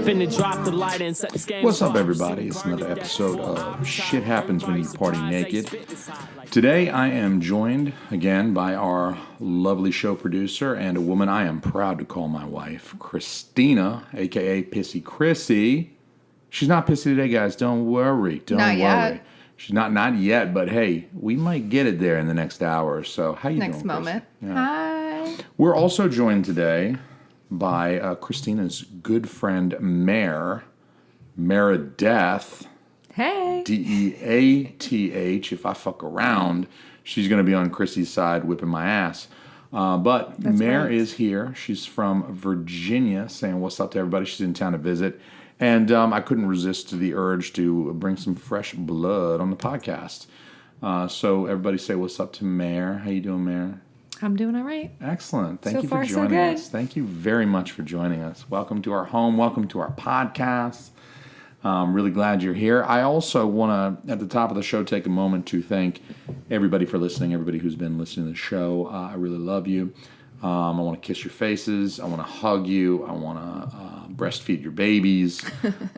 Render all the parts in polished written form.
Finna drop the light and set this game. What's up, everybody? It's another episode of Shit Happens When You Party Naked. Today I am joined again by our lovely show producer and a woman I am proud to call my wife, Christina, a.k.a. Pissy Chrissy. She's not pissy today, guys. Don't worry. Don't worry. Yet. She's not yet, but hey, we might get it there in the next hour or so. How you doing, Next moment. Yeah. Hi. We're also joined today by Christina's good friend, MeriDEATH. Hey. DEATH. If I fuck around, she's going to be on Chrissy's side whipping my ass. But That's Mer right. is here. She's from Virginia, saying what's up to everybody. She's in town to visit. And I couldn't resist the urge to bring some fresh blood on the podcast. So everybody say what's up to Mer. How you doing, Mer? I'm doing all right. Excellent. Thank So you far, for so joining good. us. Thank you very much for joining us. Welcome to our home. Welcome to our podcast. I'm really glad you're here. I also want to, at the top of the show, take a moment to thank everybody for listening, everybody who's been listening to the show. I really love you. I want to kiss your faces. I want to hug you. I want to breastfeed your babies.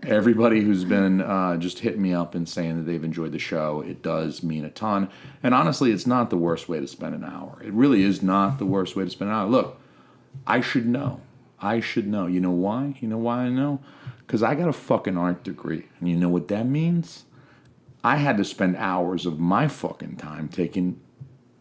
Everybody who's been just hitting me up and saying that they've enjoyed the show, it does mean a ton. And honestly, it's not the worst way to spend an hour. It really is not the worst way to spend an hour. Look, I should know. You know why? You know why I know? Because I got a fucking art degree. And you know what that means? I had to spend hours of my fucking time taking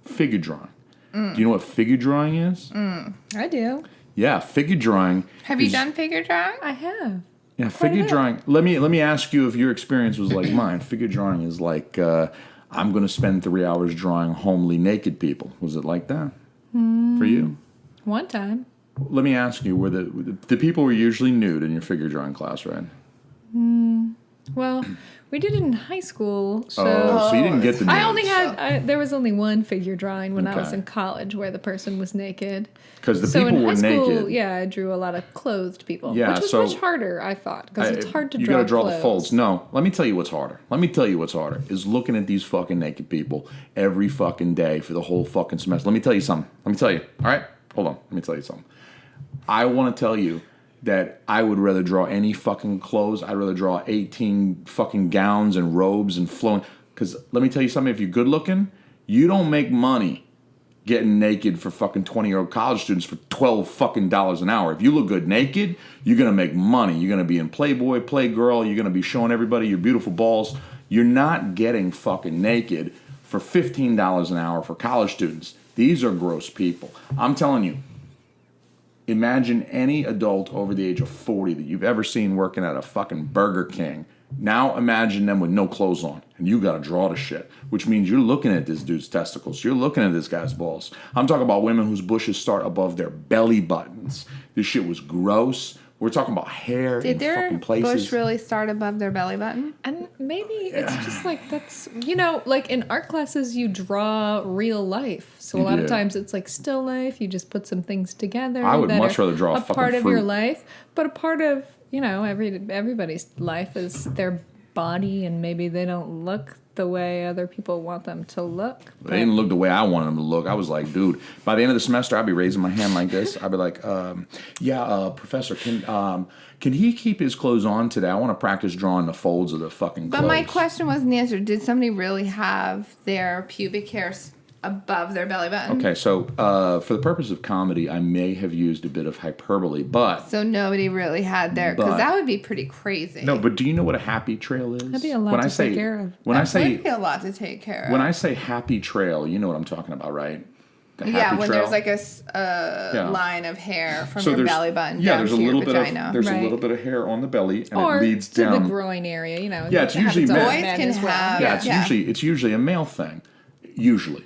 figure drawing. Do you know what figure drawing is? I do. Yeah, figure drawing. Have you done figure drawing? I have. Yeah, figure drawing. Let me ask you if your experience was like mine. Figure drawing is like I'm going to spend 3 hours drawing homely naked people. Was it like that for you? One time. Let me ask you: were the people were usually nude in your figure drawing class, right? Well, we did it in high school, so So you didn't get the nudes. I only had. There was only one figure drawing when I was Okay. in college, where the person was naked. Because the So people in were high school, naked. yeah, I drew a lot of clothed people, Yeah, which was so- much harder, I thought, because it's hard to you draw. gotta draw clothes. the folds. No, let me tell you what's harder. Is looking at these fucking naked people every fucking day for the whole fucking semester. Let me tell you something. All right? Hold on. Let me tell you something. I want to tell you that I would rather draw any fucking clothes. I'd rather draw 18 fucking gowns and robes and flowing. Because let me tell you something. If you're good looking, you don't make money getting naked for fucking 20-year-old college students for $12 fucking an hour. If you look good naked, you're going to make money. You're going to be in Playboy, Playgirl. You're going to be showing everybody your beautiful balls. You're not getting fucking naked for $15 an hour for college students. These are gross people. I'm telling you, imagine any adult over the age of 40 that you've ever seen working at a fucking Burger King. Now imagine them with no clothes on, and you got to draw the shit, which means you're looking at this dude's testicles. You're looking at this guy's balls. I'm talking about women whose bushes start above their belly buttons. This shit was gross. We're talking about hair Did in their fucking places. bush really start above their belly button? And maybe it's just like that's, like in art classes, you draw real life. So a You lot do. of times it's like still life. You just put some things together. I would that much are rather draw a a fucking part of your fruit. life. But a part of, everybody's life is their body, and maybe they don't look the way other people want them to look. They didn't look the way I wanted them to look. I was like, dude, by the end of the semester, I'd be raising my hand like this. I'd be like, Professor, can he keep his clothes on today? I want to practice drawing the folds of the fucking clothes. But my question wasn't answered. Did somebody really have their pubic hairs above their belly button? Okay, so for the purpose of comedy, I may have used a bit of hyperbole, but... So nobody really had their... But- Because that would be pretty crazy. No, but do you know what a happy trail is? That'd be a lot to take care of. When I That say would be a lot to take care of. when I say happy trail, you know what I'm talking about, right? The yeah, happy when trail. there's like a line of hair from your there's- belly button yeah, down there's to a little your bit vagina. of there's a Right. little bit of hair on the belly, and Or it leads to down. the groin area, Yeah, it's it usually happens on men. Boys can as well. have- Yeah, Yeah. it's usually a male thing. Usually.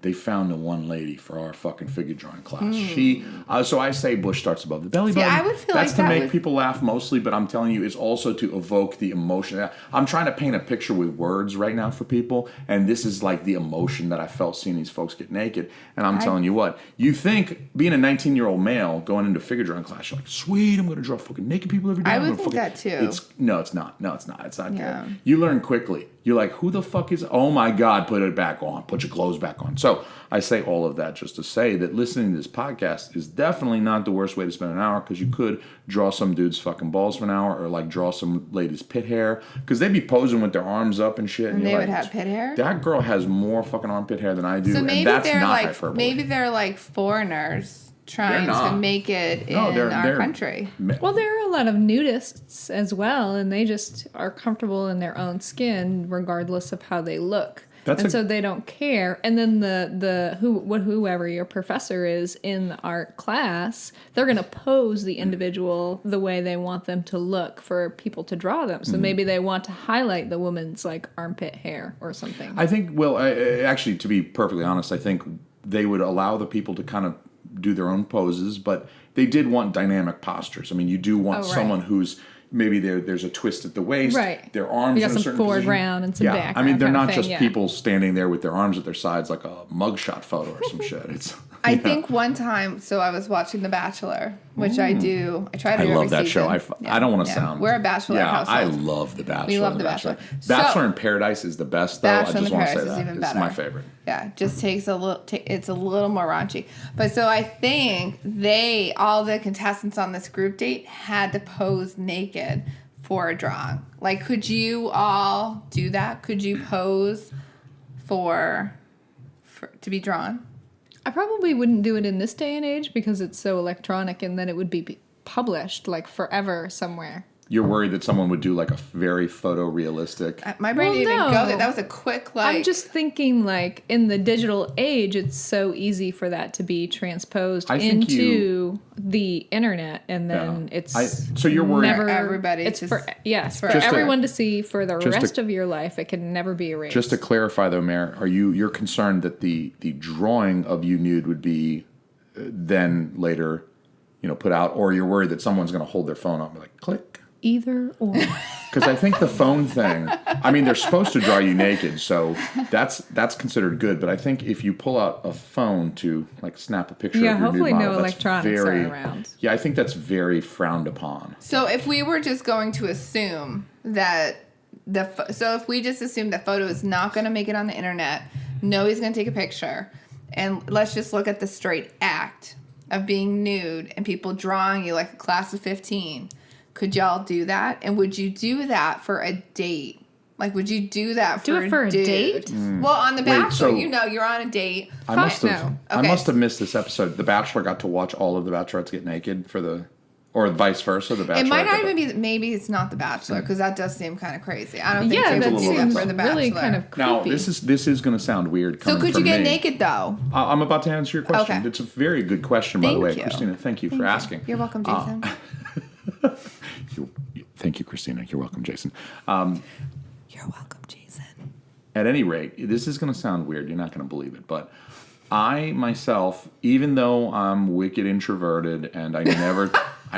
They found the one lady for our fucking figure drawing class. She, so I say bush starts above the belly See, button. I would feel That's like to that make would- people laugh mostly, but I'm telling you, it's also to evoke the emotion. I'm trying to paint a picture with words right now for people, and this is like the emotion that I felt seeing these folks get naked. And I'm telling you what, you think being a 19-year-old male going into figure drawing class, you're like, sweet, I'm going to draw fucking naked people every day. I I'm would gonna think fucking-" that too. No, it's not. It's not Yeah. good. You learn quickly. You're like, who the fuck is? Oh my God, put it back on. Put your clothes back on. So I say all of that just to say that listening to this podcast is definitely not the worst way to spend an hour, because you could draw some dude's fucking balls for an hour, or like draw some lady's pit hair, because they'd be posing with their arms up and shit. And they you're would like, have pit hair? That girl has more fucking armpit hair than I do, So maybe and that's they're not like hyperbole. maybe they're like foreigners trying not. to make it No, in our country. Well, there are a lot of nudists as well, and they just are comfortable in their own skin regardless of how they look. So they don't care. And then whoever your professor is in the art class, they're going to pose the individual the way they want them to look for people to draw them. So maybe they want to highlight the woman's like armpit hair or something. I think, well, actually, to be perfectly honest, I think they would allow the people to kind of do their own poses, but they did want dynamic postures. I mean, you do want someone who's maybe there's a twist at the waist, right? Their arms you got in a some certain forward position. round and some back. I mean, they're not thing, just people standing there with their arms at their sides like a mugshot photo or some shit. It's I think one time, so I was watching The Bachelor, which I do. I try to do I love every that season. show. I don't want to sound. We're a Bachelor household. I love The Bachelor. We love The Bachelor. Bachelor So- in Paradise is the best, though. Bachelor I in just want to say Paradise is that. even It's better. my favorite. Yeah, just takes a little. It's a little more raunchy, but so I think all the contestants on this group date had to pose naked for a drawing. Like, could you all do that? Could you pose for to be drawn? I probably wouldn't do it in this day and age because it's so electronic, and then it would be published like forever somewhere. You're worried that someone would do like a very photorealistic. My brain didn't even go there. That was a quick like. I'm just thinking like in the digital age, it's so easy for that to be transposed into the internet, and then so you're worried. For everybody. It's just, for for Just everyone to see for the rest of your life. It can never be erased. Just to clarify, though, Mayor, you're concerned that the drawing of you nude would be then later, put out, or you're worried that someone's going to hold their phone up and be like, click. Either or. Because I think the phone thing, I mean, they're supposed to draw you naked, so that's considered good. But I think if you pull out a phone to like snap a picture of your hopefully nude model, no that's electronics are around. Yeah, I think that's very frowned upon. So if we were just going to assume that if we just assume that photo is not going to make it on the internet, nobody's going to take a picture, and let's just look at the straight act of being nude and people drawing you like a class of 15. Could y'all do that? And would you do that for a date? Like, would you do that for a dude? Date? Well, on The Bachelor, so you're on a date. I must have missed this episode. The Bachelor got to watch all of the Bachelorettes get naked or vice versa. The Bachelor. It might not even be. Maybe it's not The Bachelor because that does seem kind of crazy. I don't think that people do that seems for The Bachelor. really kind of creepy. Now this is going to sound weird. So could you get me. naked though? I'm about to answer your question. Okay. It's a very good question, by the way, Thank you. Christina. Thank you for asking. You're welcome, Jason. Thank you, Christina. You're welcome, Jason. You're welcome, Jason. At any rate, this is going to sound weird. You're not going to believe it, but I myself, even though I'm wicked introverted and I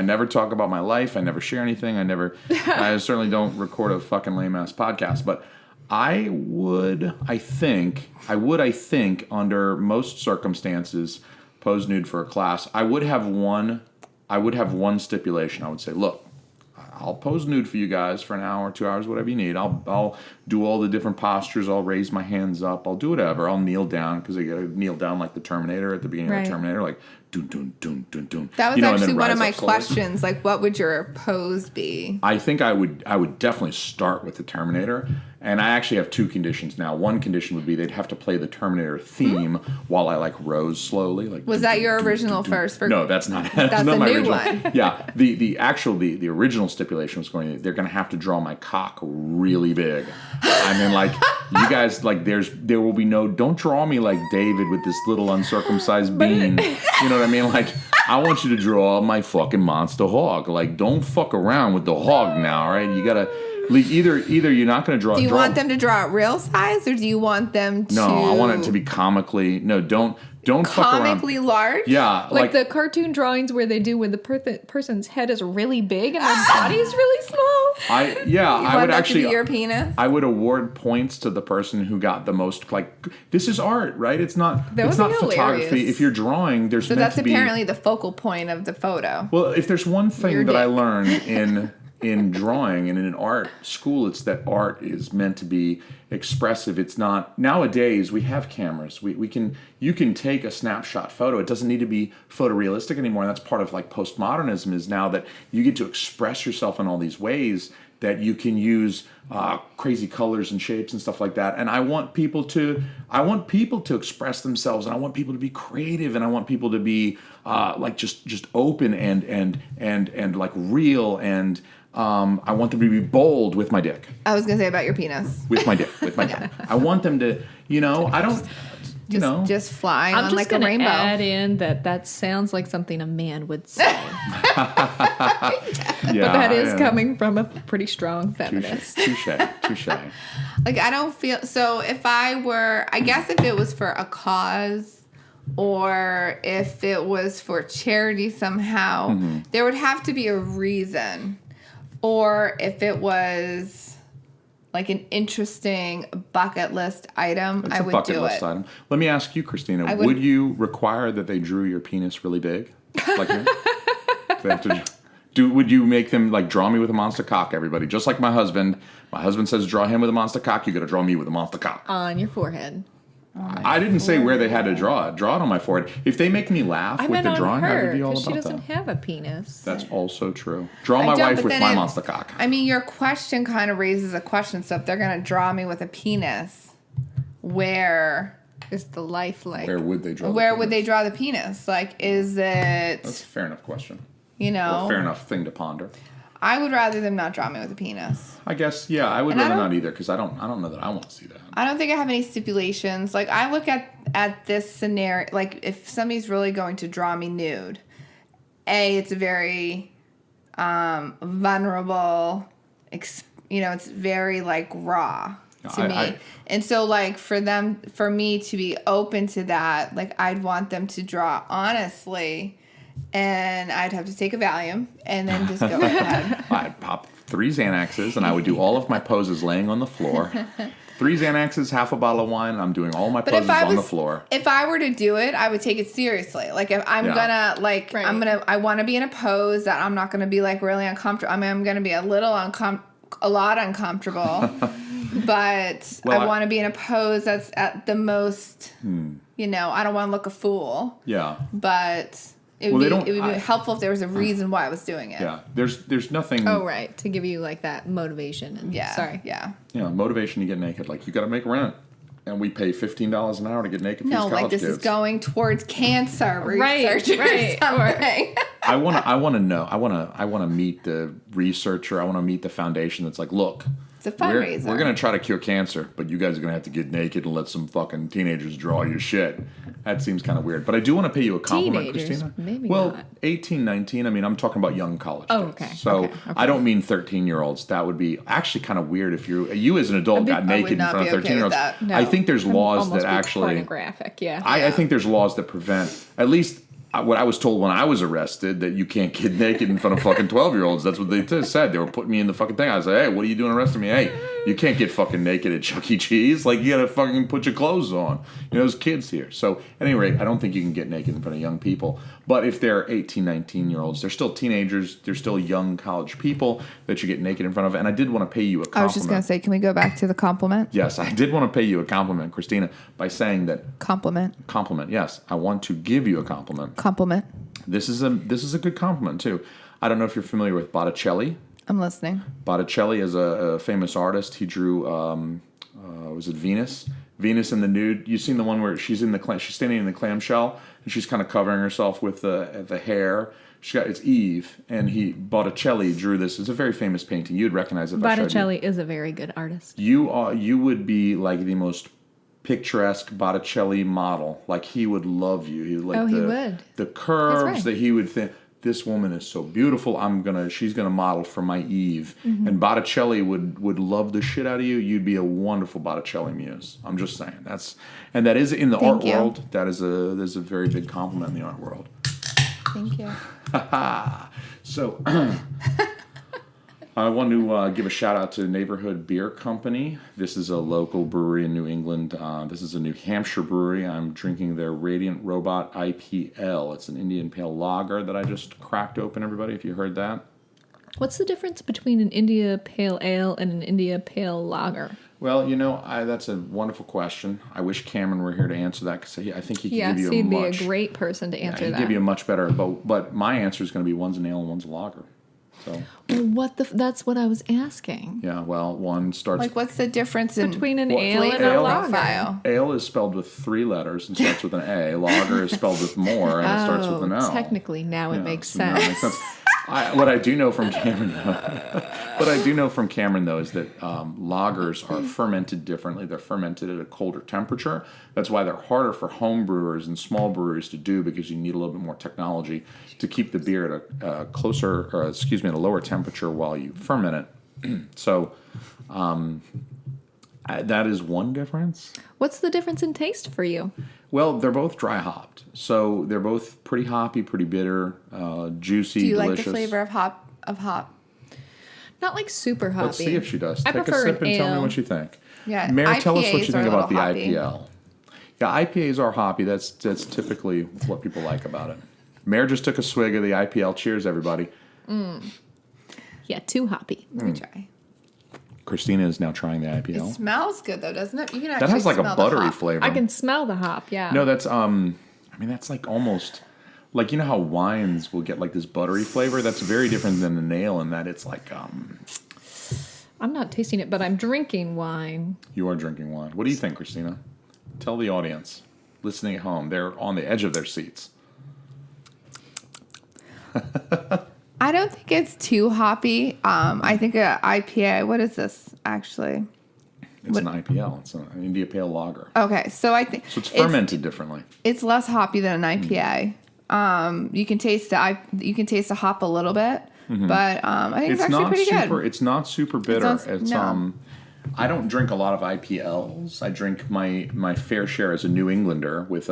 never talk about my life, I never share anything, I certainly don't record a fucking lame ass podcast, but I think, under most circumstances, pose nude for a class. I would have one stipulation. I would say, look, I'll pose nude for you guys for an hour, 2 hours, whatever you need. I'll do all the different postures. I'll raise my hands up. I'll do whatever. I'll kneel down because I got to kneel down like the Terminator at the beginning of the Terminator, like dun dun dun dun dun. That was actually one of my questions. Like, what would your pose be? I think I would definitely start with the Terminator. And I actually have two conditions now. One condition would be they'd have to play the Terminator theme while I like rose slowly. Like, was that your original first? No, that's not. That's not the my new original. one. Yeah, the original stipulation was they're going to have to draw my cock really big. I mean, like, you guys, like, there will be don't draw me like David with this little uncircumcised bean. You know what I mean? Like, I want you to draw my fucking monster hog. Like, don't fuck around with the hog now, all right? You gotta. Either you're not going to draw. Do you want them to draw it real size, or do you want them to? No, I want it to be comically. No, don't fuck around. Comically large. Yeah, like the cartoon drawings where they do when the person's head is really big and their body is really small. I would actually. To be your penis? I would award points to the person who got the most. Like, this is art, right? It's not. That it's would not be photography. hilarious. If you're drawing, there's So meant that's to be. apparently the focal point of the photo. Well, if there's one thing Your that I dick. learned in drawing and in an art school, it's that art is meant to be expressive. It's not, nowadays we have cameras. You can take a snapshot photo. It doesn't need to be photorealistic anymore. And that's part of like postmodernism, is now that you get to express yourself in all these ways that you can use crazy colors and shapes and stuff like that. And I want people to express themselves, and I want people to be creative, and I want people to be like just open and like real, and I want them to be bold with my dick. I was gonna say about your penis. With my dick. I want them to, I don't. Just fly I'm on just like a gonna rainbow. add in that sounds like something a man would say. Yeah, but that is coming from a pretty strong feminist. Touche. Like, I don't feel, so if I guess if it was for a cause, or if it was for charity somehow, there would have to be a reason. Or if it was like an interesting bucket list item, I would do it. It's a bucket list item. Let me ask you, Christina, would you require that they drew your penis really big? Like me? They have to would you make them like draw me with a monster cock, everybody? Just like my husband. My husband says draw him with a monster cock, you got to draw me with a monster cock. On your forehead. I didn't say where they had to draw it. Draw it on my forehead. If they make me laugh with the drawing, I would be all about that. She doesn't have a penis. That's also true. Draw my wife with my monster cock. I mean, your question kind of raises a question. So if they're going to draw me with a penis, where is the life like? Where would they draw? Where would they draw the penis? Like, is it? That's a fair enough question. Or a fair enough thing to ponder. I would rather them not draw me with a penis. I guess, yeah, I would rather not either, because I don't know that I want to see that. I don't think I have any stipulations. Like, I look at this scenario, like, if somebody's really going to draw me nude, it's a very vulnerable, it's very, like, raw to me. And so, like, for me to be open to that, like, I'd want them to draw honestly. And I'd have to take a Valium and then just go ahead. I'd pop 3 Xanaxes and I would do all of my poses laying on the floor. 3 Xanaxes, half a bottle of wine, and I'm doing all my poses on the floor. If I were to do it, I would take it seriously. Like, if I'm gonna, like, right. I want to be in a pose that I'm not gonna be, like, really uncomfortable. I mean, I'm gonna be a lot uncomfortable. But I want to be in a pose that's at the most, I don't want to look a fool. Yeah. But it would be helpful if there was a reason why I was doing it. Yeah. There's nothing. Oh, right. To give you like that motivation. And, sorry. Yeah. Motivation to get naked. Like, you got to make rent. And we pay $15 an hour to get naked for these college kids. Is going towards cancer research or something. I want to know. I want to meet the researcher. I want to meet the foundation that's like, look, it's a fundraiser. We're going to try to cure cancer, but you guys are going to have to get naked and let some fucking teenagers draw your shit. That seems kind of weird. But I do want to pay you a compliment, Christina. Maybe well, not. 18, 19. I mean, I'm talking about young college kids. Oh, okay. So okay. I don't mean 13-year-olds. That would be actually kind of weird if you as an adult got naked in front of 13-year-olds. No. I think there's laws that actually pornographic. Yeah. I think there's laws that prevent, at least what I was told when I was arrested, that you can't get naked in front of fucking 12-year-olds. That's what they said. They were putting me in the fucking thing. I was like, hey, what are you doing arresting me? Hey, you can't get fucking naked at Chuck E. Cheese. Like, you gotta fucking put your clothes on. There's kids here. So, at any rate, I don't think you can get naked in front of young people. But if they're 18, 19-year-olds, they're still teenagers. They're still young college people that you get naked in front of. And I did want to pay you a compliment. I was just going to say, can we go back to the compliment? Yes, I did want to pay you a compliment, Christina, by saying that... Compliment, yes. I want to give you a compliment. Compliment. This is a good compliment, too. I don't know if you're familiar with Botticelli. I'm listening. Botticelli is a famous artist. He drew, was it Venus? Venus in the nude. You've seen the one where she's standing in the clamshell and she's kind of covering herself with the hair. It's Eve, and Botticelli drew this. It's a very famous painting. You'd recognize it. Botticelli is a very good artist. You would be like the most picturesque Botticelli model. Like, he would love you. He would. The curves that he would think, this woman is so beautiful. She's gonna model for my Eve. Mm-hmm. And Botticelli would love the shit out of you. You'd be a wonderful Botticelli muse. I'm just saying. That is in the art world. There's a very big compliment in the art world. Thank you. So I want to give a shout out to Neighborhood Beer Company. This is a local brewery in New England. This is a New Hampshire brewery. I'm drinking their Radiant Robot IPL. It's an Indian Pale Lager that I just cracked open, everybody, if you heard that. What's the difference between an India Pale Ale and an India Pale Lager? Well, that's a wonderful question. I wish Cameron were here to answer that because I think he could give you he'd be a great person to answer that. He'd give you a much better, but my answer is going to be one's an ale and one's a lager. So. Well, that's what I was asking. Yeah, well, one starts... Like, what's the difference between an ale and a lager? Ale is spelled with 3 letters and starts with an A. Lager is spelled with more and it starts with an L. Technically, now it makes Now sense. it makes sense. What I do know from Cameron, though, is that lagers are fermented differently. They're fermented at a colder temperature. That's why they're harder for home brewers and small breweries to do, because you need a little bit more technology to keep the beer at a at a lower temperature while you ferment it. So that is one difference. What's the difference in taste for you? Well, they're both dry hopped, so they're both pretty hoppy, pretty bitter, juicy, delicious. Do you like the flavor of hop? Not like super hoppy. Let's see if she does. I Take a prefer sip an and tell me ale. what you think. Yeah, Mary, tell us what you IPAs think are a about the little hoppy. IPL. Yeah, IPAs are hoppy. That's typically what people like about it. Mary just took a swig of the IPL. Cheers, everybody. Yeah, too hoppy. Let me try. Christina is now trying the IPL. It smells good though, doesn't it? You can actually That has like a smell the buttery hop. flavor. I can smell the hop, yeah. No, that's that's like almost like, how wines will get like this buttery flavor. That's very different than the ale in that it's like I'm not tasting it, but I'm drinking wine. You are drinking wine. What do you think, Christina? Tell the audience listening at home. They're on the edge of their seats. I don't think it's too hoppy. I think a IPA. What is this actually? It's an IPL. It's an India Pale Lager. Okay, so I think So it's fermented differently. It's less hoppy than an IPA. You can taste the hop a little bit, but I think it's actually pretty good. It's not super bitter. No. I don't drink a lot of IPLs. I drink my fair share as a New Englander with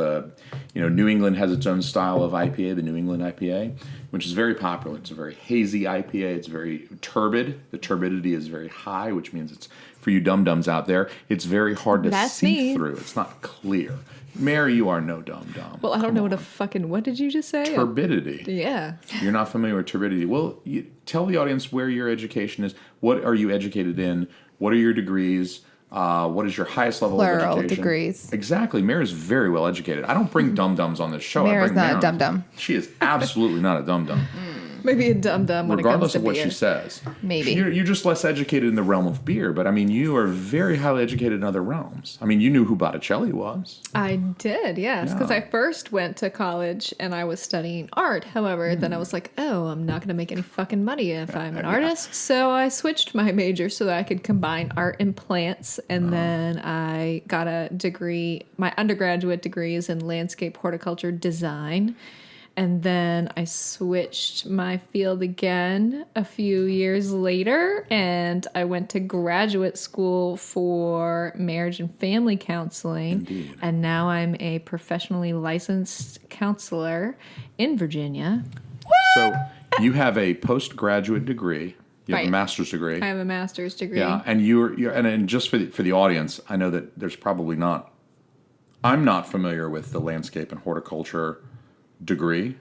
New England has its own style of IPA, the New England IPA, which is very popular. It's a very hazy IPA. It's very turbid. The turbidity is very high, which means it's, for you dum-dums out there, it's very hard to see through. It's not clear. Mary, you are no dum-dum. Well, I don't know what did you just say? Turbidity. Yeah. You're not familiar with turbidity. Well, tell the audience where your education is. What are you educated in? What are your degrees? What is your highest level of education? Degrees. Exactly. Mary's very well educated. I don't bring dum-dums on this show. Mary's not a dum-dum. She is absolutely not a dum-dum. Maybe a dum-dum when Regardless it comes to of what beer. she says. Maybe. You're just less educated in the realm of beer, but I mean, you are very highly educated in other realms. I mean, you knew who Botticelli was. I did, yes, because Yeah. I first went to college and I was studying art. However, then I was like, oh, I'm not going to make any fucking money if I'm an artist. So I switched my major so that I could combine art and plants. And then I got a degree. My undergraduate degree is in landscape horticulture design. And then I switched my field again a few years later, and I went to graduate school for marriage and family counseling. Indeed. And now I'm a professionally licensed counselor in Virginia. So you have a postgraduate degree. You have a Right. master's degree. I have a master's degree. Yeah, and and just for the audience, I know that there's probably not. I'm not familiar with the landscape and horticulture degree.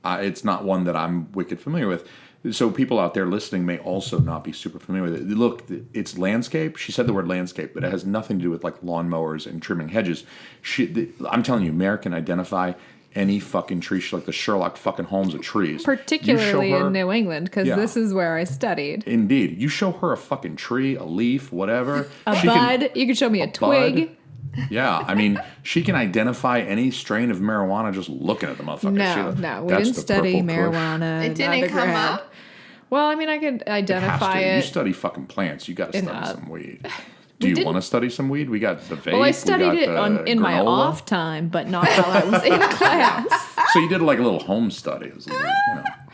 It's not one that I'm wicked familiar with. So people out there listening may also not be super familiar with it. Look, it's landscape. She said the word landscape, but it has nothing to do with like lawnmowers and trimming hedges. I'm telling you, Mary can identify any fucking tree. She's like the Sherlock fucking Holmes of trees. Particularly in New England, because Yeah. this is where I studied. Indeed. You show her a fucking tree, a leaf, whatever. A bud. You can show me a twig. bud. Yeah, I mean, she can identify any strain of marijuana just looking at the motherfucker. No, we That's didn't the study purple kush. marijuana. It in didn't come undergrad. up? Well, I mean, I could It has identify to. You it. study fucking plants. You got to In, study some weed. Do we you didn't- want to study some weed? We got the vape. Well, I we studied got it the in my granola. off time, but not while I was in class. So you did like a little home study. It was a little,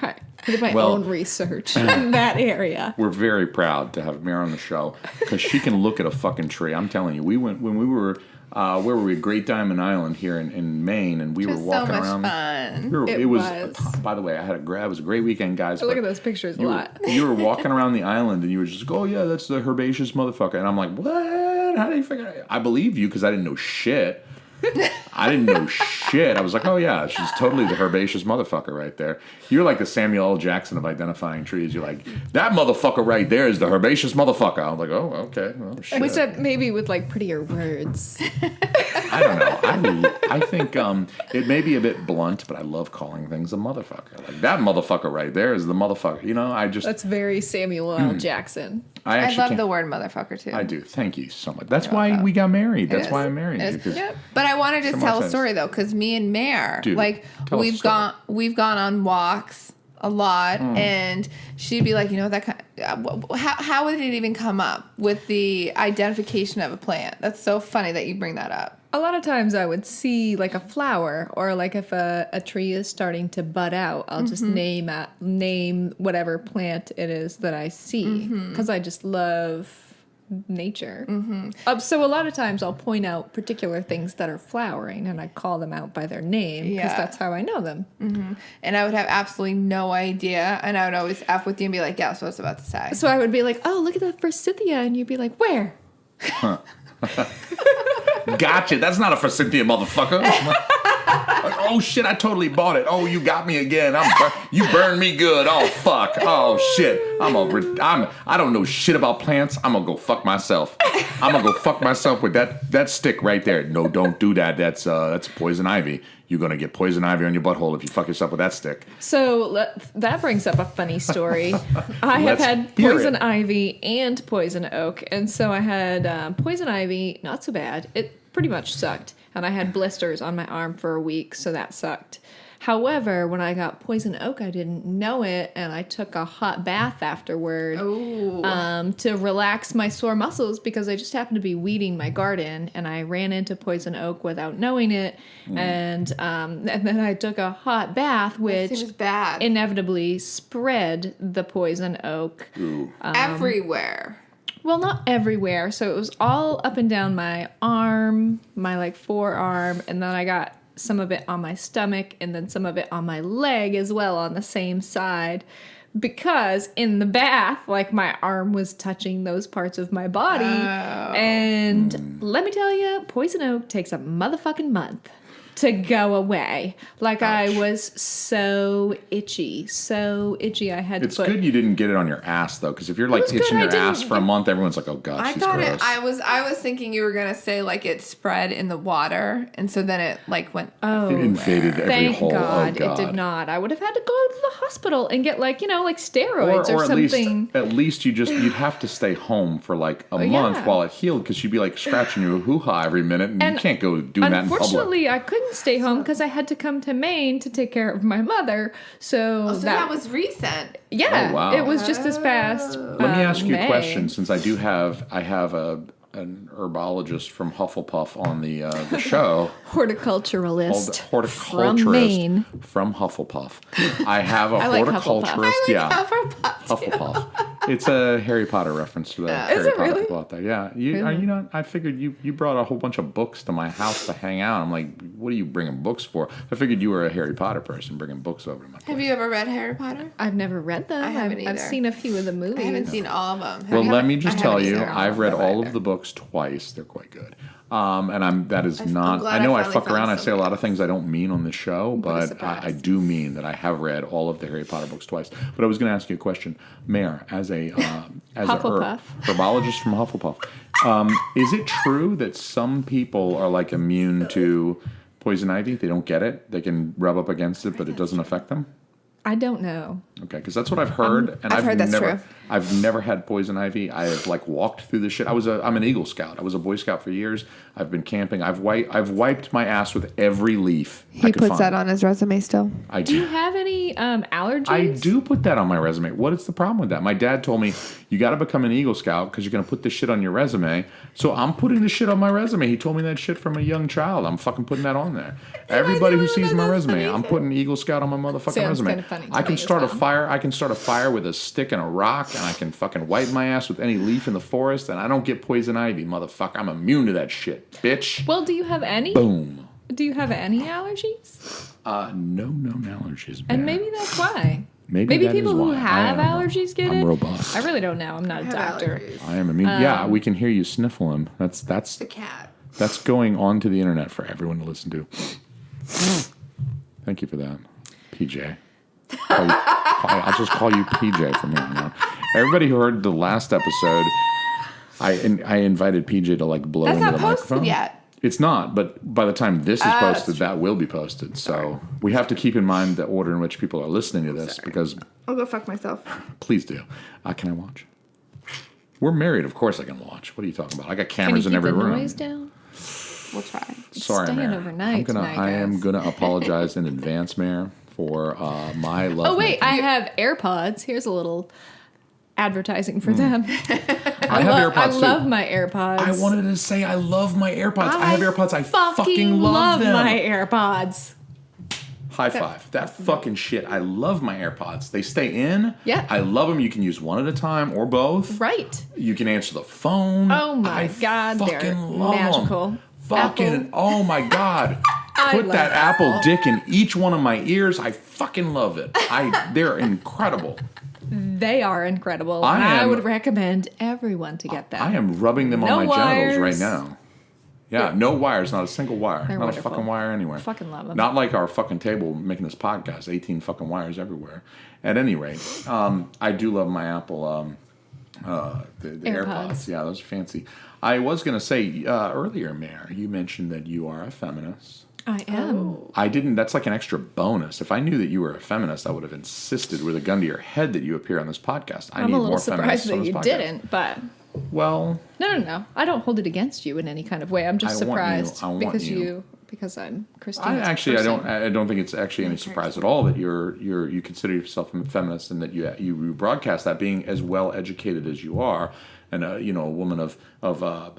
Right. I did my Well- own research in that area. We're very proud to have Mary on the show because she can look at a fucking tree. I'm telling you, we went when we were where were we? Great Diamond Island here in Maine, and we were Just so walking much around. fun. It It was. was. By the way, it was a great weekend, guys. I look but at those pictures a you lot. you were walking around the island, and you were just go, oh yeah, that's the herbaceous motherfucker, and I'm like, what? How do you figure? I believe you because I didn't know shit. I didn't know shit. I was like, oh yeah, she's totally the herbaceous motherfucker right there. You're like the Samuel L. Jackson of identifying trees. You're like, that motherfucker right there is the herbaceous motherfucker. I was like, oh, okay. Oh, shit. Which maybe with like prettier words. I don't know. I think it may be a bit blunt, but I love calling things a motherfucker. Like, that motherfucker right there is the motherfucker. You know, That's very Samuel L. Jackson. I love the word motherfucker too. I do. Thank you so much. That's why we got married. That's why I married you. Yep. But I want to just tell a story though, because me and Mare, like we've gone on walks a lot, and she'd be like, you know, how did it even come up with the identification of a plant? That's so funny that you bring that up. A lot of times I would see like a flower, or like if a tree is starting to bud out, I'll just name whatever plant it is that I see, because I just love nature. So a lot of times I'll point out particular things that are flowering, and I call them out by their name, because that's how I know them. And I would have absolutely no idea, and I would always F with you and be like, yeah, that's what I was about to say. So I would be like, oh, look at that forsythia, and you'd be like, where? Gotcha. That's not a forsythia, motherfucker. Oh shit! I totally bought it. Oh, you got me again. You burned me good. Oh fuck. Oh shit. I don't know shit about plants. I'm gonna go fuck myself. I'm gonna go fuck myself with that stick right there. No, don't do that. That's poison ivy. You're gonna get poison ivy on your butthole if you fuck yourself with that stick. So that brings up a funny story. I have had poison ivy and poison oak, and so I had poison ivy, not so bad. It pretty much sucked, and I had blisters on my arm for a week, so that sucked. However, when I got poison oak, I didn't know it, and I took a hot bath afterward to relax my sore muscles, because I just happened to be weeding my garden, and I ran into poison oak without knowing it, and then I took a hot bath, which inevitably spread the poison oak everywhere. Well, not everywhere. So it was all up and down my arm, my like forearm, and then I got some of it on my stomach, and then some of it on my leg as well on the same side, because in the bath, like, my arm was touching those parts of my body. And let me tell you, poison oak takes a motherfucking month to go away. Like, I was so itchy. I had to It's good you didn't get it on your ass, though, because if you're, like, itching your ass for a month, everyone's like, oh, God, she's gross. I was thinking you were going to say, like, it spread in the water, and so then it, like, went... Oh, it invaded every hole. God, it did not. I would have had to go to the hospital and get, like, you know, like, steroids or something. At least you'd have to stay home for, like, a month while it healed, because you'd be, like, scratching your hoo-ha every minute, and you can't go doing that in public. Unfortunately, I couldn't stay home because I had to come to Maine to take care of my mother. So that was recent. Yeah, oh, wow. It was just this past Let me ask you a question, since I have an herbologist from Hufflepuff on the show. Horticulturalist from Maine. From Hufflepuff. I have a horticulturist. Hufflepuff. It's a Harry Potter reference to the Harry Potter people out there. Yeah. I figured you brought a whole bunch of books to my house to hang out. I'm like, what are you bringing books for? I figured you were a Harry Potter person bringing books over to my place. Have you ever read Harry Potter? I've never read them. I haven't either. I've seen a few of the movies. I haven't seen all of them. Well, let me just tell you, I've read all of the books twice. They're quite good. And I know I fuck around. I say a lot of things I don't mean on the show, but I do mean that I have read all of the Harry Potter books twice. But I was going to ask you a question, Mare, as a herbologist from Hufflepuff. Is it true that some people are like immune to poison ivy? They don't get it. They can rub up against it, but it doesn't affect them. I don't know. Okay, because that's what I've heard, and I've heard that's true. I've never had poison ivy. I have like walked through this shit. I'm an Eagle Scout. I was a Boy Scout for years. I've been camping. I've wiped my ass with every leaf. He puts that on his resume still. Do you have any allergies? I do put that on my resume. What is the problem with that? My dad told me you got to become an Eagle Scout because you're going to put this shit on your resume. So I'm putting this shit on my resume. He told me that shit from a young child. I'm fucking putting that on there. Everybody who sees my resume, I'm putting Eagle Scout on my motherfucking resume. Kind of funny I can start a fire. I can start a fire with a stick and a rock, and I can fucking wipe my ass with any leaf in the forest, and I don't get poison ivy, motherfucker. I'm immune to that shit, bitch. Well, do you have any? Boom. Do you have any allergies? No known allergies. And maybe that's why. Maybe people who have allergies get it. I'm robust. I really don't know. I'm not a doctor. I am immune. Yeah, we can hear you sniffling. That's the cat. That's going on to the internet for everyone to listen to. Thank you for that, PJ. I'll just call you PJ from here on out. Everybody who heard the last episode, I invited PJ to like blow into the microphone. That's not posted yet. It's not, but by the time this is posted, that will be posted. So we have to keep in mind the order in which people are listening to this because... I'll go fuck myself. Please do. Can I watch? We're married. Of course I can watch. What are you talking about? I got cameras in every room. Can you keep the noise down? We'll try. Sorry, staying Mayor. overnight tonight, I am guys. going to apologize in advance, Mayor, for my love. Oh, wait. I have AirPods. Here's a little advertising for them. I have AirPods, I too. love my AirPods. I wanted to say I love my AirPods. I have AirPods. I fucking love them. my AirPods. High five. That fucking shit. I love my AirPods. They stay in. Yeah. I love them. You can use one at a time or both. Right. You can answer the phone. Oh my God, fucking they're love magical. Them. Fucking, Apple. oh my God. Put love that Apple dick in each one of my ears. I fucking love it. They're incredible. They are incredible. I would recommend everyone to get them. I am rubbing them on my wires. genitals right now. Yeah, no wires, not a single wire. They're Not wonderful. a fucking wire anywhere. Fucking love them. Not like our fucking table making this podcast, 18 fucking wires everywhere. At any rate, I do love my Apple the AirPods. Yeah, those are fancy. I was going to say earlier, Mayor, you mentioned that you are a feminist. I am. I didn't. That's like an extra bonus. If I knew that you were a feminist, I would have insisted with a gun to your head that you appear on this podcast. I I'm need a little more feminists surprised on that this you podcast. didn't, but Well, no. I don't hold it against you in any kind of way. I'm just I want you- surprised I want because you. because I'm Christine. I don't think it's actually any surprise at all that you consider yourself a feminist and that you broadcast that, being as well educated as you are, and a woman of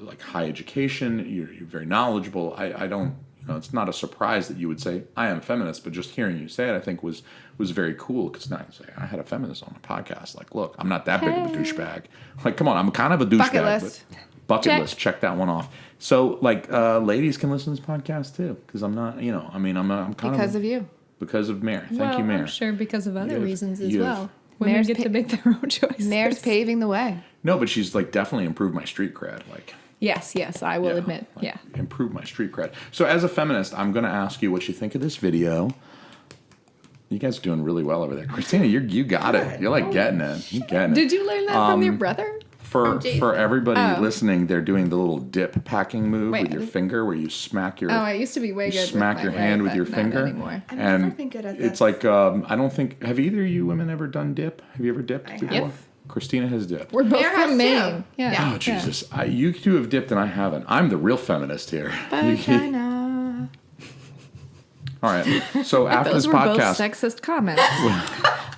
like high education. You're very knowledgeable. I don't. It's not a surprise that you would say I am a feminist, but just hearing you say it, I think was very cool. Because now you say I had a feminist on the podcast. Like, look, I'm not that big of a douchebag. Like, come on, I'm kind of a douchebag. Bucket list. Bucket list. Check that one off. So, like, ladies can listen to this podcast too, because I'm not. I'm kind Because of you. Because of Mare. Thank you, Mare. I'm sure because of other reasons as you well. have- Women Mare's get to make their own choices. Mare's paving the way. No, but she's like definitely improved my street cred. Like. Yes, I will admit. Like, Yeah. Improve my street cred. So as a feminist, I'm going to ask you what you think of this video. You guys are doing really well over there. Christina, you got it. You're like getting it. You're getting it. Did you learn that from your brother? For everybody Oh. listening, they're doing the little dip packing move Wait, with your finger where you smack your I used to be way good. smack with your my hand right, with your but finger. Not anymore. I've and never been good at it's this. like I don't think, have either of you women ever done dip? Have you ever dipped before? Yep. Christina has dipped. We're both Mare has from Maine. too. Yeah. Oh Jesus! You two have dipped and I haven't. I'm the real feminist here. Vagina. All right. So after Those this were both podcast, sexist comments.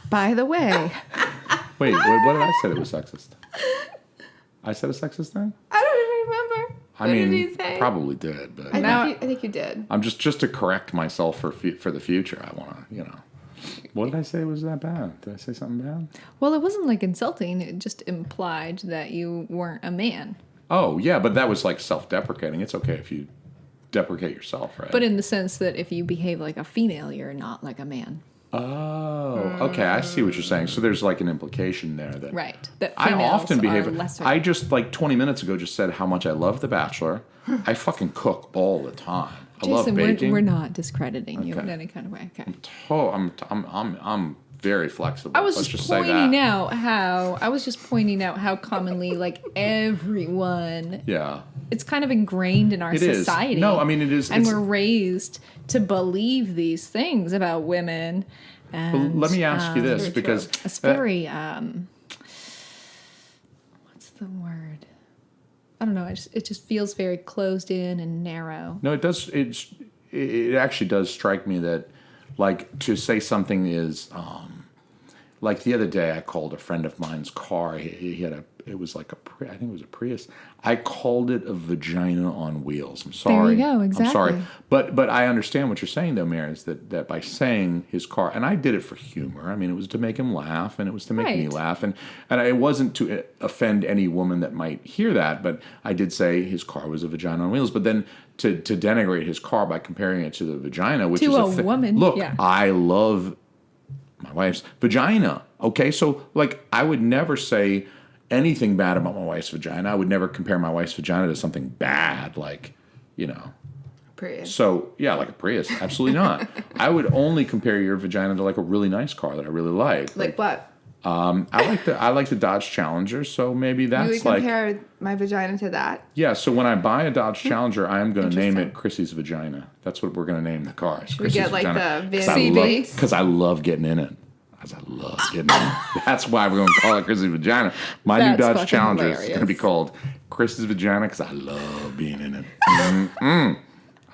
By the way. wait, what did I say that was sexist? I said a sexist thing? I don't even remember. I What mean, did he say? probably did, but I think you did. I'm just to correct myself for the future. I want to, What did I say was that bad? Did I say something bad? Well, it wasn't like insulting. It just implied that you weren't a man. Oh yeah, but that was like self-deprecating. It's okay if you deprecate yourself, right? But in the sense that if you behave like a female, you're not like a man. Oh, okay. I see what you're saying. So there's like an implication there that Right. That I females often behave. are lesser. I just like 20 minutes ago just said how much I love The Bachelor. I fucking cook all the time. I love Jason, baking. we're not discrediting you in Okay. any kind of way. Okay. I'm very flexible. I was Let's just say pointing that. out how commonly like everyone Yeah. it's kind of ingrained in our It is. society. No, I mean, it is. And it's- we're raised to believe these things about women. And let me ask you this, because it's very what's the word? I don't know. It just feels very closed in and narrow. no, it does. It actually does strike me that, like, to say something is, like the other day I called a friend of mine's car. He had it was like I think it was a Prius. I called it a vagina on wheels. I'm sorry. There you go, I'm sorry. exactly. But I understand what you're saying though, Mary, is that by saying his car, and I did it for humor. I mean, it was to make him laugh, and it was to make me Right. laugh, and it wasn't to offend any woman that might hear that. But I did say his car was a vagina on wheels. But then to denigrate his car by comparing it to the vagina, which To is a woman, Look, yeah. I love my wife's vagina. Okay, so like I would never say anything bad about my wife's vagina. I would never compare my wife's vagina to something bad, like you know. Prius. So, yeah, like a Prius. Absolutely not. I would only compare your vagina to like a really nice car that I really like. Like what? I like the Dodge Challenger, so maybe that's You would compare my vagina to that? Yeah, so when I buy a Dodge Challenger, I am going to name it Chrissy's Vagina. That's what we're going to name the car. Should we get like the VW? Because I love getting in it. I love getting in it. That's why we're going to call it Chrissy's Vagina. My new Dodge Challenger is going to be called Chrissy's Vagina because I love being in it.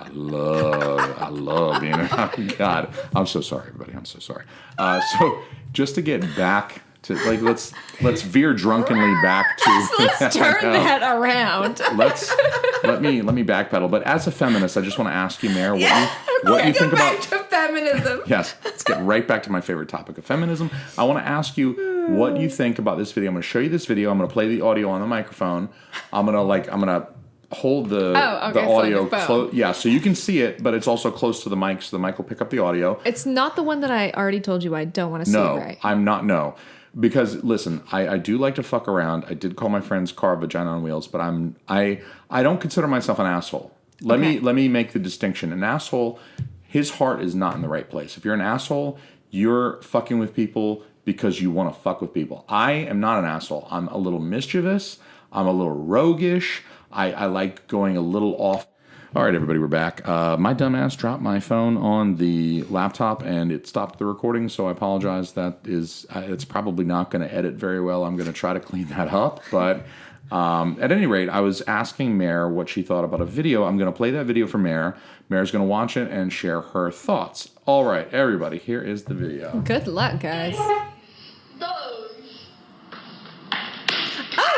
I love being in it. Oh, God. I'm so sorry, everybody. I'm so sorry. So just to get back to, like, let's veer drunkenly back to. Let's turn that around. Let me backpedal. But as a feminist, I just want to ask you, Mare, what you think about feminism. Yes, let's get right back to my favorite topic of feminism. I want to ask you what you think about this video. I'm going to show you this video. I'm going to play the audio on the microphone. I'm gonna hold the audio close. Yeah, so you can see it, but it's also close to the mic, so the mic will pick up the audio. It's not the one that I already told you I don't want to see, right? I'm not. No. Because listen, I do like to fuck around. I did call my friend's car vagina on wheels, but I don't consider myself an asshole. Let me make the distinction. An asshole, his heart is not in the right place. If you're an asshole, you're fucking with people because you want to fuck with people. I am not an asshole. I'm a little mischievous. I'm a little roguish. I like going a little off. All right, everybody, we're back. My dumbass dropped my phone on the laptop and it stopped the recording, so I apologize. That is, it's probably not going to edit very well. I'm going to try to clean that up. But at any rate, I was asking Mare what she thought about a video. I'm going to play that video for Mare. Mare's going to watch it and share her thoughts. All right, everybody, here is the video. Good luck, guys.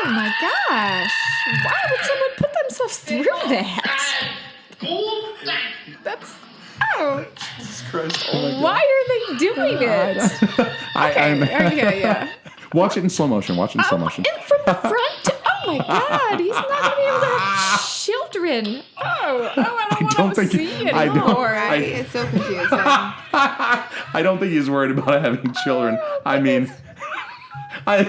Oh my gosh. Why would someone put themselves through that? That's... Oh. Jesus Christ. Oh why are they doing it? Okay, yeah. Watch it in slow motion. Watch it in slow motion. And from the front? Oh my God. He's not going to be able to have children. I don't want to see it anymore. It's so confusing. I don't think he's worried about having children. I mean... I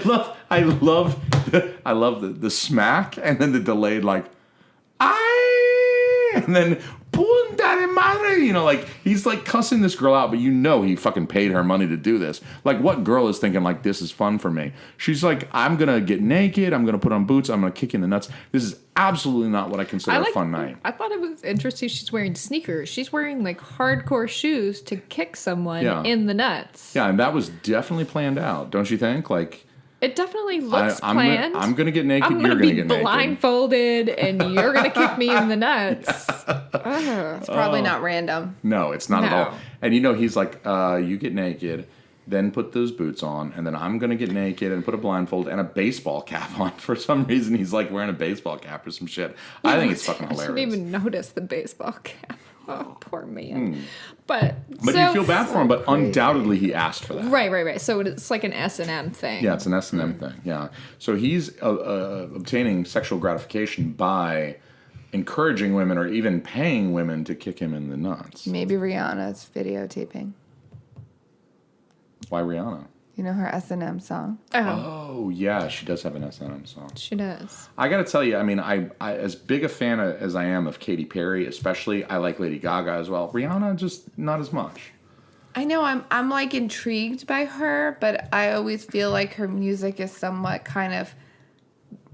love the smack and then the delayed like and then punta de madre, you know, like he's like cussing this girl out, but you know he fucking paid her money to do this. Like what girl is thinking like this is fun for me? She's like, I'm gonna get naked, I'm gonna put on boots, I'm gonna kick you in the nuts. This is absolutely not what I consider a fun night. I thought it was interesting she's wearing sneakers. She's wearing like hardcore shoes to kick someone in the nuts. Yeah, and that was definitely planned out, don't you think? Like it definitely looks planned. I'm going to get naked. You're going to get naked. I'm going to be blindfolded, and you're going to kick me in the nuts. It's probably not random. No, it's not at all. And you know, he's like, you get naked, then put those boots on, and then I'm going to get naked and put a blindfold and a baseball cap on. For some reason, he's like wearing a baseball cap or some shit. I think it's fucking hilarious. I didn't even notice the baseball cap. Oh, poor man. But so, you feel bad for him, but undoubtedly he asked for that. Right. So it's like an S&M thing. Yeah, it's an S&M thing, yeah. So he's obtaining sexual gratification by encouraging women or even paying women to kick him in the nuts. Maybe Rihanna's videotaping. Why Rihanna? You know her S&M song? Oh, yeah, she does have an S&M song. She does. I got to tell you, I mean, I as big a fan as I am of Katy Perry, especially, I like Lady Gaga as well. Rihanna, just not as much. I know, I'm like intrigued by her, but I always feel like her music is somewhat kind of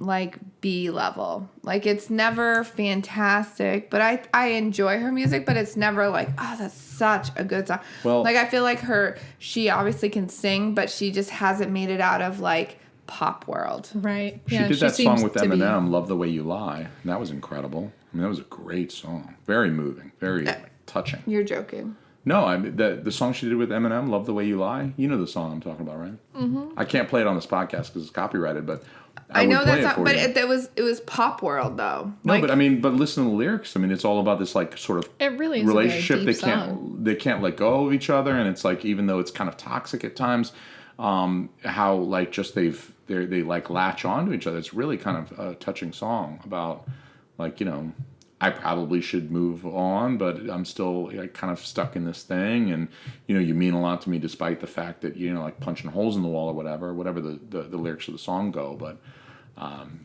like B level. Like it's never fantastic, but I enjoy her music, but it's never like, oh, that's such a good song. Well, like I feel like she obviously can sing, but she just hasn't made it out of like pop world. Right. She did that song with Eminem, Love the Way You Lie. And that was incredible. I mean, that was a great song. Very moving, very touching. You're joking. No, I mean, the song she did with Eminem, Love the Way You Lie, you know the song I'm talking about, right? Mm-hmm. I can't play it on this podcast because it's copyrighted, but I know that song, but it was pop world though. No, like, but listen to the lyrics. I mean, it's all about this like sort of it really is relationship. A very deep they can't let go of each other, and it's like even though it's kind of toxic at times, how like just they like latch on to each other. It's really kind of a touching song about like, you know, I probably should move on, but I'm still like kind of stuck in this thing, and you know, you mean a lot to me despite the fact that, you know, like punching holes in the wall or whatever the lyrics of the song go. But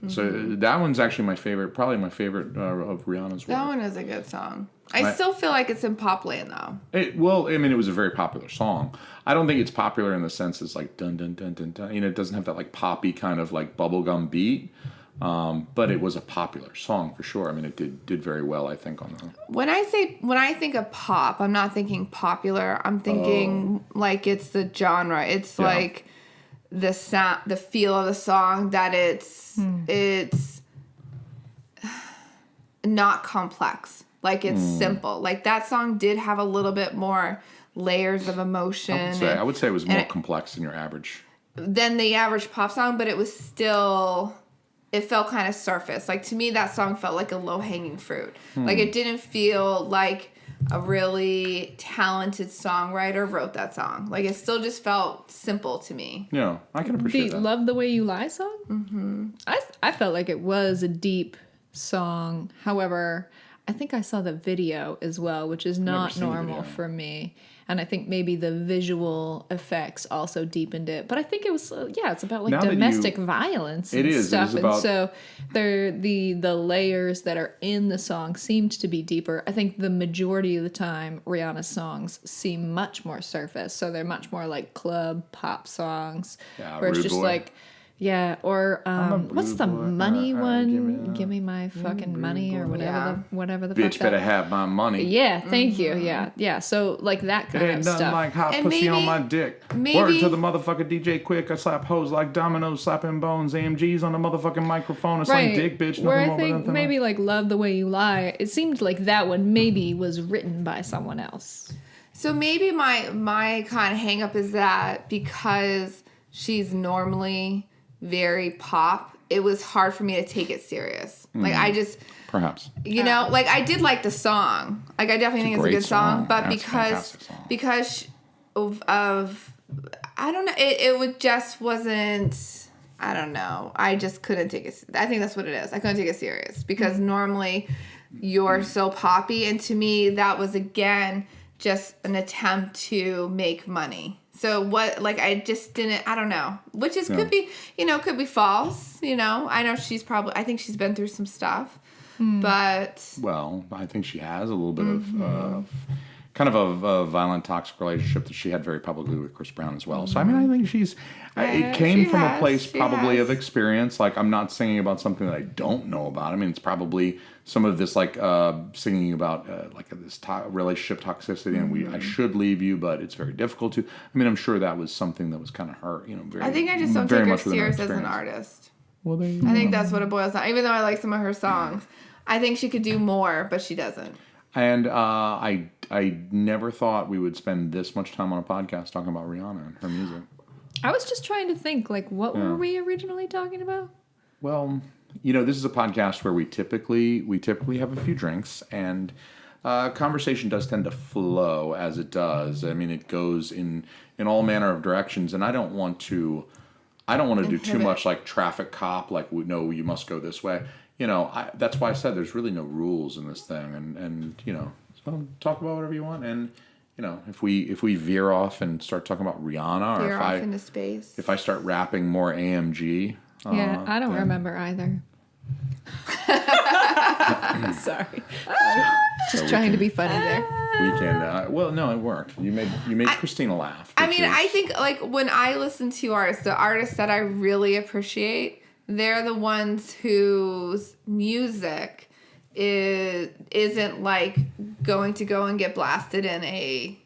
So that one's actually my favorite, probably my favorite of Rihanna's work. That one is a good song. I still feel like it's in pop land though. It was a very popular song. I don't think it's popular in the sense it's like dun dun dun dun dun. It doesn't have that like poppy kind of like bubblegum beat. But it was a popular song for sure. It did very well, I think, on the. When I think of pop, I'm not thinking popular. I'm thinking like it's the genre. It's like the sound, the feel of the song, that it's not complex. Like it's simple. Like that song did have a little bit more layers of emotion. I would say it was more complex than the average pop song, but it was still. It felt kind of surface. Like, to me, that song felt like a low-hanging fruit. Like, it didn't feel like a really talented songwriter wrote that song. Like, it still just felt simple to me. Yeah, I can appreciate that. Love the Way You Lie song? Mm-hmm. I felt like it was a deep song. However, I think I saw the video as well, which is not normal for me. And I think maybe the visual effects also deepened it. But I think it was, it's about like domestic violence and stuff. It is about... And so the layers that are in the song seemed to be deeper. I think the majority of the time, Rihanna's songs seem much more surface. So they're much more like club pop songs. Yeah, where it's just boy. Like... Yeah, or what's the money one? Give me my fucking money, or whatever the bitch better have my money. Yeah, thank you. Yeah. So like that kind of stuff. Like hot and pussy on my dick. Word to the motherfucker DJ Quick. I slap hoes like dominoes, slapping bones. AMGs on the motherfucking microphone. It's like dick, bitch. Where I think maybe like Love the Way You Lie. It seemed like that one maybe was written by someone else. So maybe my kind of hang up is that because she's normally very pop, it was hard for me to take it serious. Like I just perhaps like I did like the song. Like I definitely think it's a good song, but because of I don't know, it just wasn't. I don't know. I just couldn't take it. I think that's what it is. I couldn't take it serious because normally you're so poppy, and to me that was again just an attempt to make money. So what, like, I just didn't, I don't know, which is, could be false, I know I think she's been through some stuff, but. Well, I think she has a little bit of kind of a violent, toxic relationship that she had very publicly with Chris Brown as well. So, I think it came from a place probably of experience. Like, I'm not singing about something that I don't know about. It's probably some of this, like, singing about, this relationship toxicity, and I should leave you, but it's very difficult to. I'm sure that was something that was kind of her, very. I think I just don't take her serious as an artist. Well, I think that's what it boils down. Even though I like some of her songs, I think she could do more, but she doesn't. And I never thought we would spend this much time on a podcast talking about Rihanna and her music. I was just trying to think, like, what were we originally talking about? Well, this is a podcast where we typically have a few drinks, and conversation does tend to flow as it does. It goes in all manner of directions, and I don't want to do too much like traffic cop, like, no, you must go this way. That's why I said there's really no rules in this thing, and so talk about whatever you want, and if we veer off and start talking about Rihanna, or into space, if I start rapping more AMG, I don't remember either. Sorry, just trying to be funny there. We can. Well, no, it worked. You made Christina laugh. I think like when I listen to artists, the artists that I really appreciate, they're the ones whose music isn't like going to go and get blasted in a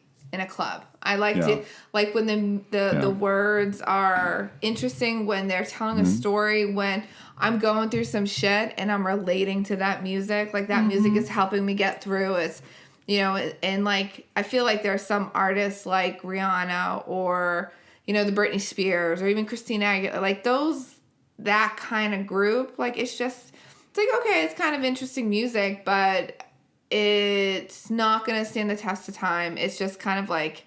club. I like to like when the words are interesting, when they're telling a story, when I'm going through some shit and I'm relating to that music, like that music is helping me get through. It's and like I feel like there are some artists like Rihanna or the Britney Spears or even Christina Aguilera, like that kind of group, like it's like, okay, it's kind of interesting music, but it's not going to stand the test of time. It's just kind of like,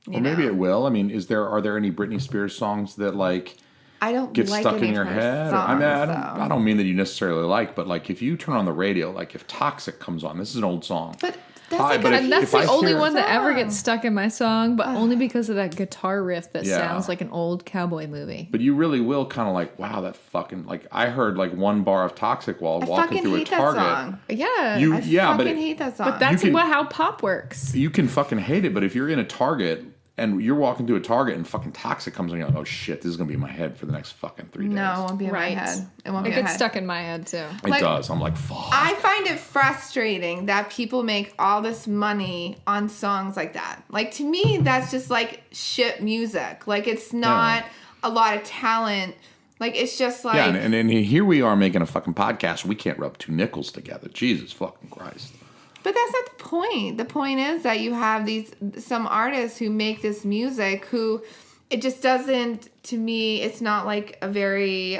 well, maybe it will. Are there any Britney Spears songs that like I don't get like stuck in your head? Songs, I don't mean that you necessarily like, but like if you turn on the radio, like if Toxic comes on, this is an old song. But And that's the only one that ever song. gets stuck in my song, but only because of that guitar riff that sounds like an old cowboy movie. But you really will kind of like, wow, that fucking, like, I heard like one bar of Toxic while walking through a Target. That song. Yeah. I fucking hate that song. But that's how pop works. You can fucking hate it, but if you're in a Target and you're walking through a Target and fucking Toxic comes on, you're like, oh shit, this is gonna be in my head for the next fucking 3 days. No, it won't be in my head. It won't be in my gets head. stuck in my head too. It does. I'm like, fuck. I find it frustrating that people make all this money on songs like that. Like, to me, that's just like shit music. Like, it's not a lot of talent. Like, it's just like... Yeah, and here we are making a fucking podcast. We can't rub two nickels together. Jesus fucking Christ. But that's not the point. The point is that you have some artists who make this music who it just doesn't, to me, it's not like a very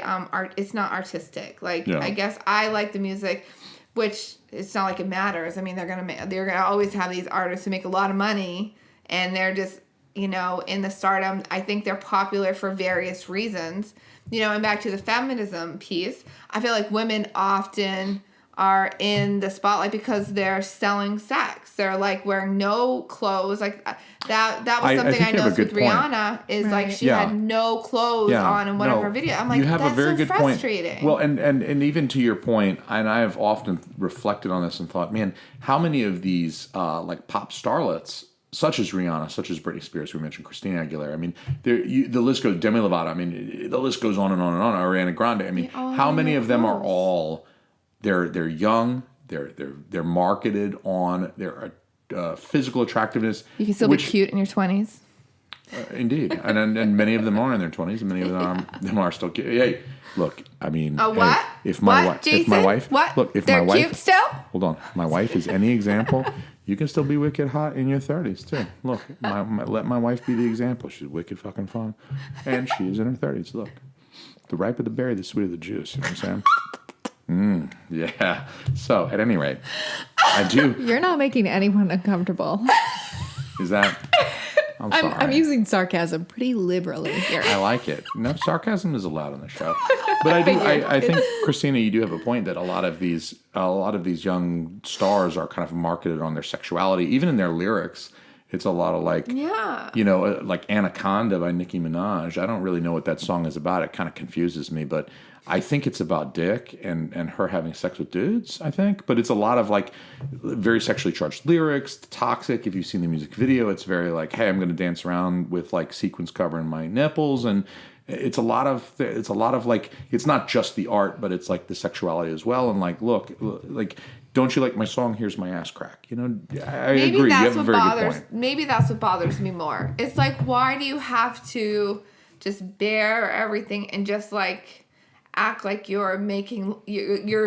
it's not artistic. Like, I guess I like the music, which it's not like it matters. I mean, they're gonna always have these artists who make a lot of money, and they're just, in the stardom. I think they're popular for various reasons. And back to the feminism piece, I feel like women often are in the spotlight because they're selling sex. They're like wearing no clothes. Like that was something I noticed with Rihanna is like she had no clothes on in one of her videos. I'm like, that's so frustrating. Point. Well, and even to your point, and I have often reflected on this and thought, man, how many of these like pop starlets, such as Rihanna, such as Britney Spears, we mentioned Christina Aguilera. I mean, the list goes, Demi Lovato. I mean, the list goes on and on and on. Ariana Grande. I mean, how many of them are all? They're young. They're marketed on their physical attractiveness. You can still be cute in your 20s. Indeed, and many of them are in their 20s, and many of them are still cute. Hey, look, I mean, what? Hey, if my wife, look, if they're my wife, cute still. Hold on, my wife is any example. You can still be wicked hot in your 30s too. Look, let my wife be the example. She's wicked fucking fun, and she is in her 30s. Look, the riper the berry, the sweeter the juice. You know what I'm saying? Yeah. So, at any rate, I do. You're not making anyone uncomfortable. Is that? I'm sorry. I'm using sarcasm pretty liberally here. I like it. No, sarcasm is allowed on the show. But I think, Christina, you do have a point that a lot of these young stars are kind of marketed on their sexuality, even in their lyrics. It's a lot of like, like Anaconda by Nicki Minaj. I don't really know what that song is about. It kind of confuses me, but I think it's about dick and her having sex with dudes, I think. But it's a lot of like very sexually charged lyrics, Toxic. If you've seen the music video, it's very like, hey, I'm going to dance around with like sequins covering my nipples. And it's a lot of like, it's not just the art, but it's like the sexuality as well. And like, look, like, don't you like my song? Here's my ass crack. I agree. You have a very good point. Maybe that's what bothers me more. It's like, why do you have to just bear everything and just like act like you're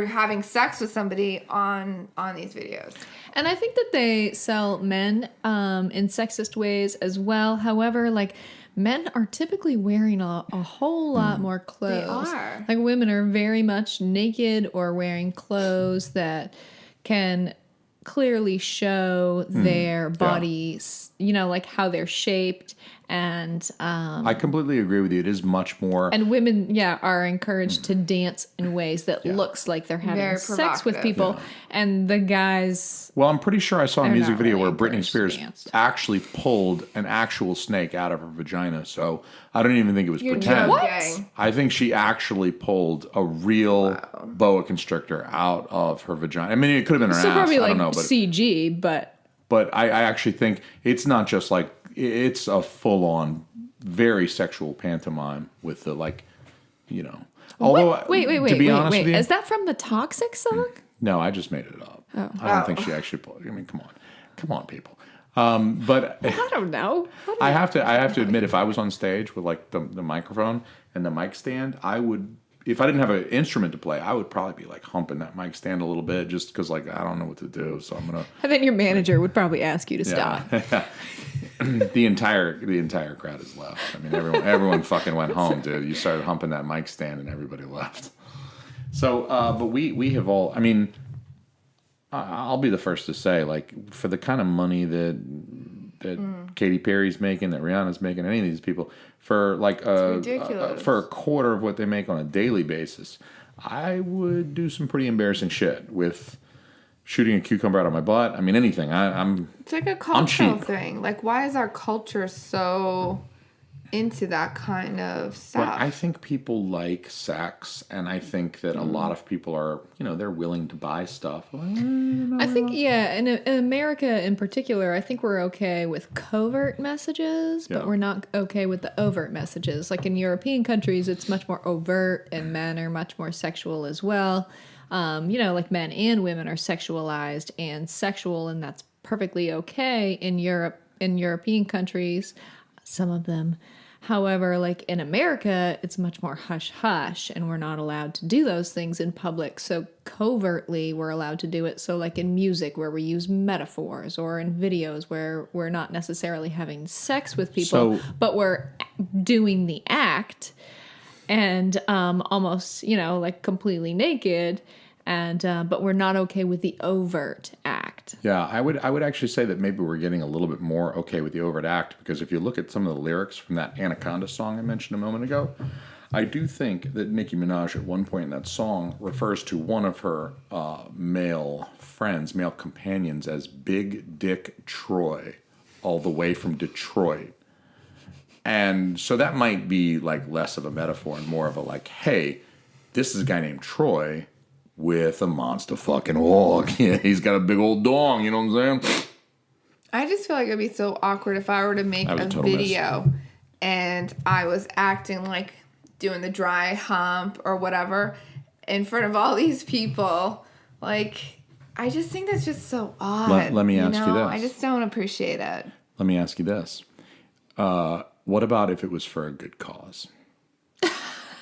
having sex with somebody on these videos? And I think that they sell men in sexist ways as well. However, like, men are typically wearing a whole lot more clothes. They are. Like, women are very much naked or wearing clothes that can clearly show their bodies, like how they're shaped. And I completely agree with you. It is much more. And women, are encouraged to dance in ways that looks like they're having sex with people. Yeah. And the guys. Well, I'm pretty sure I saw a music video where Britney Spears actually pulled an actual snake out of her vagina. So I don't even think it was pretend. What? I think she actually pulled a real boa constrictor out of her vagina. I mean, it could have been her ass. Probably I don't know, but CG, but. But I actually think it's not just like. It's a full-on, very sexual pantomime with the Although, wait. To be honest with you, is that from the Toxic song? No, I just made it up. Oh. I don't think she actually pulled. I mean, come on, people. But I don't know. I have to admit, if I was on stage with like the microphone and the mic stand, I would. If I didn't have an instrument to play, I would probably be like humping that mic stand a little bit just because like I don't know what to do. So I'm gonna. And then your manager would probably ask you to stop. The entire crowd is left. I mean, everyone fucking went home, dude. You started humping that mic stand and everybody left. So, but we have all. I mean, I'll be the first to say, like, for the kind of money that Katy Perry's making, that Rihanna's making, any of these people, for like for a quarter of what they make on a daily basis, I would do some pretty embarrassing shit with shooting a cucumber out of my butt. I mean, anything. It's like a cultural thing. Like, why is our culture so into that kind of stuff? But I think people like sex, and I think that a lot of people are, they're willing to buy stuff. I think, in America in particular, I think we're okay with covert messages, but we're not okay with the overt messages. Like in European countries, it's much more overt, and men are much more sexual as well. Like men and women are sexualized and sexual, and that's perfectly okay in Europe, in European countries, some of them. However, like in America, it's much more hush-hush, and we're not allowed to do those things in public. So covertly, we're allowed to do it. So like in music, where we use metaphors, or in videos where we're not necessarily having sex with people, but we're doing the act, and almost, like completely naked. And but we're not okay with the overt act. Yeah, I would actually say that maybe we're getting a little bit more okay with the overt act, because if you look at some of the lyrics from that Anaconda song I mentioned a moment ago, I do think that Nicki Minaj at one point in that song refers to one of her male friends, male companions, as Big Dick Troy, all the way from Detroit. And so that might be like less of a metaphor and more of a like, hey, this is a guy named Troy with a monster fucking hog. Yeah, he's got a big old dong, you know what I'm saying? I just feel like it'd be so awkward if I were to make a video and I was acting like doing the dry hump or whatever in front of all these people. Like, I just think that's just so odd. Let me ask you this. I just don't appreciate it. Let me ask you this. What about if it was for a good cause?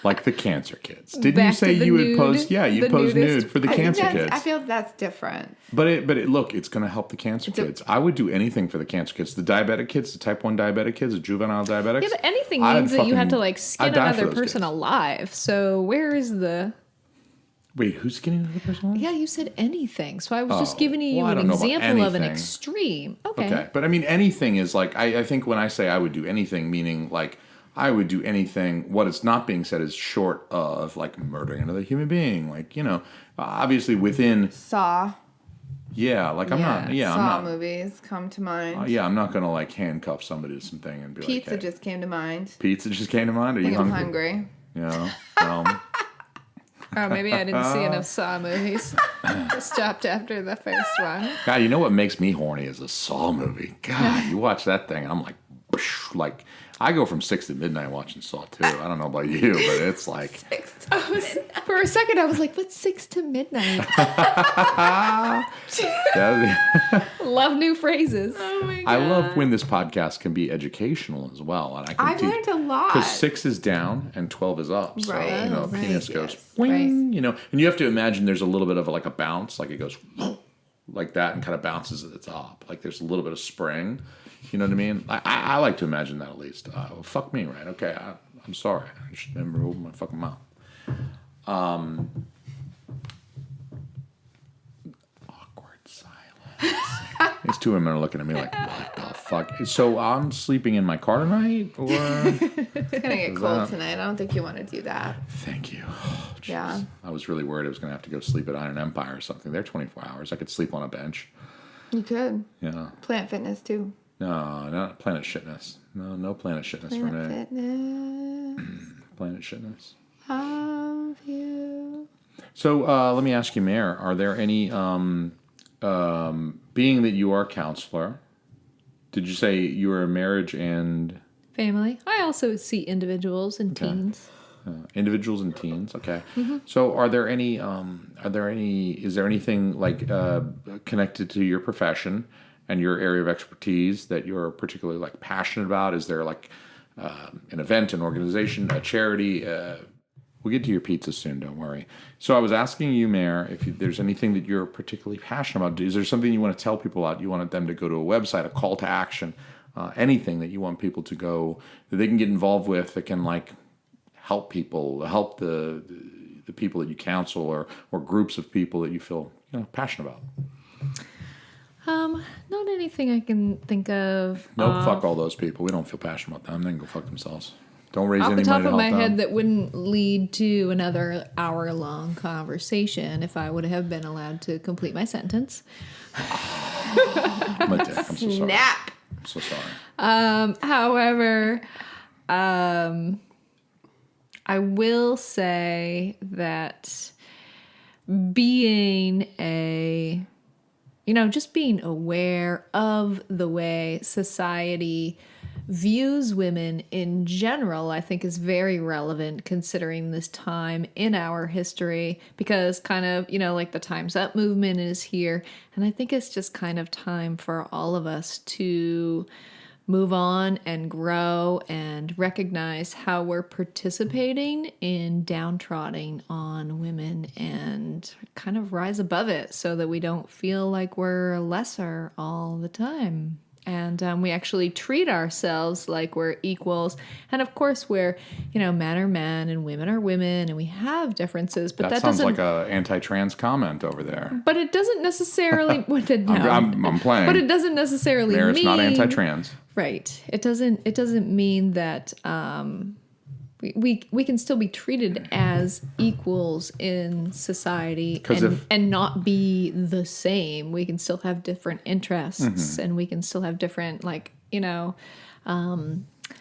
Like the cancer kids. Didn't you say you would post? Yeah, you'd post nude for the cancer kids. I feel that's different. But look, it's going to help the cancer kids. I would do anything for the cancer kids. The diabetic kids, the type 1 diabetic kids, the juvenile diabetics. Yeah, but anything means that you have to like skin another person alive. So where is the... Wait, who's skinning another person alive? Yeah, you said anything. So I was just giving you an example of an extreme. Okay. But I mean, anything is like, I think when I say I would do anything, meaning like, I would do anything. What is not being said is short of like murdering another human being. Like, obviously within Saw. Yeah, like I'm not. Yeah, Saw I'm not. Movies come to mind. Yeah, I'm not gonna like handcuff somebody to something and be Pizza like, hey. just came to mind. Pizza just came to mind. Are you hungry? I'm hungry. Yeah. Oh, maybe I didn't see enough Saw movies. I stopped after the first one. God, you know what makes me horny is a Saw movie. God, you watch that thing, and I'm like, I go from 6 to midnight watching Saw 2. I don't know about you, but it's like... For a second, I was like, what's 6 to midnight? Love new phrases. Oh my God. I love when this podcast can be educational as well. And I've learned a lot. Because 6 is down and 12 is up. So, right. Penis goes, wing, and you have to imagine there's a little bit of a bounce, like it goes like that and kind of bounces at the top. Like there's a little bit of spring. You know what I mean? I like to imagine that at least. Well, fuck me, right? Okay, I'm sorry. I should never open my fucking mouth. Awkward silence. These two women are looking at me like, what the fuck? So I'm sleeping in my car tonight? Or it's going to get cold tonight. I don't think you want to do that. Thank you. Oh, yeah. I was really worried I was going to have to go sleep at Iron Empire or something. They're 24 hours. I could sleep on a bench. You could. Yeah. Planet Fitness, too. No, not Planet Shitness. No Planet Shitness for me. Fitness. Planet Shitness. Love you. So let me ask you, Mayor, are there any, being that you are a counselor, did you say you were a marriage and... Family. I also see individuals and teens. Individuals and teens, okay. Mm-hmm. So is there anything like connected to your profession and your area of expertise that you're particularly like passionate about? Is there like an event, an organization, a charity? We'll get to your pizza soon, don't worry. So I was asking you, Mayor, if there's anything that you're particularly passionate about. Is there something you want to tell people about? You want them to go to a website, a call to action, anything that you want people to go, that they can get involved with, that can like help people, help the people that you counsel or groups of people that you feel passionate about? Not anything I can think of. Nope, fuck all those people. We don't feel passionate about them. They can go fuck themselves. Don't raise off any the top money of to my help head them. that wouldn't lead to another hour-long conversation if I would have been allowed to complete my sentence. I'm a dick. I'm so sorry. Snap. I'm so sorry. However, I will say that being just being aware of the way society views women in general, I think is very relevant considering this time in our history, because kind of, like the Time's Up movement is here. And I think it's just kind of time for all of us to move on and grow and recognize how we're participating in downtrodden on women and kind of rise above it so that we don't feel like we're lesser all the time. And we actually treat ourselves like we're equals. And of course, we're, men are men and women are women, and we have differences. But that sounds doesn't like a anti-trans comment over there. But it doesn't necessarily. I'm playing. But it doesn't necessarily Merit's mean not anti-trans. Right. It doesn't mean that we can still be treated as equals in society and not be the same. We can still have different interests and we can still have different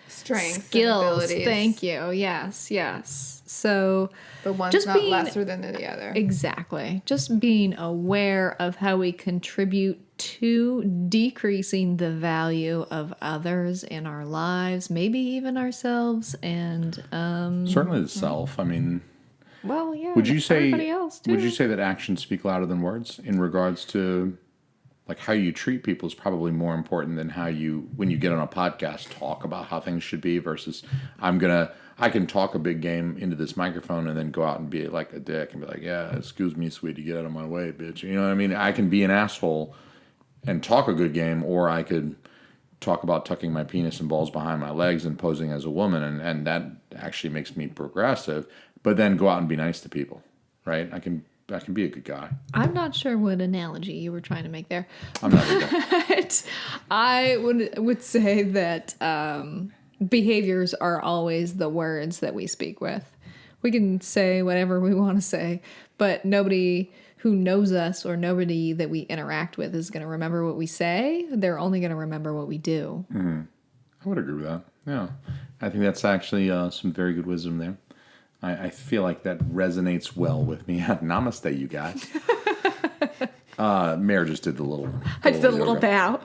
Strengths, skills. and abilities. Thank you. Yes. So But one's just not lesser than the other. Exactly. Just being aware of how we contribute to decreasing the value of others in our lives, maybe even ourselves, and Certainly the self. I mean, well, yeah. would you say everybody else too. Would you say that actions speak louder than words in regards to like how you treat people is probably more important than how you, when you get on a podcast, talk about how things should be versus I can talk a big game into this microphone and then go out and be like a dick and be like, yeah, excuse me, sweetie, get out of my way, bitch. You know what I mean? I can be an asshole and talk a good game, or I could talk about tucking my penis and balls behind my legs and posing as a woman, and that actually makes me progressive, but then go out and be nice to people, right? I can be a good guy. I'm not sure what analogy you were trying to make there. I'm not a good guy. But I would say that behaviors are always the words that we speak with. We can say whatever we want to say, but nobody who knows us or nobody that we interact with is going to remember what we say. They're only going to remember what we do. Mm-hmm. I would agree with that. Yeah. I think that's actually some very good wisdom there. I feel like that resonates well with me. Namaste, you guys. Mayor just did the little bow.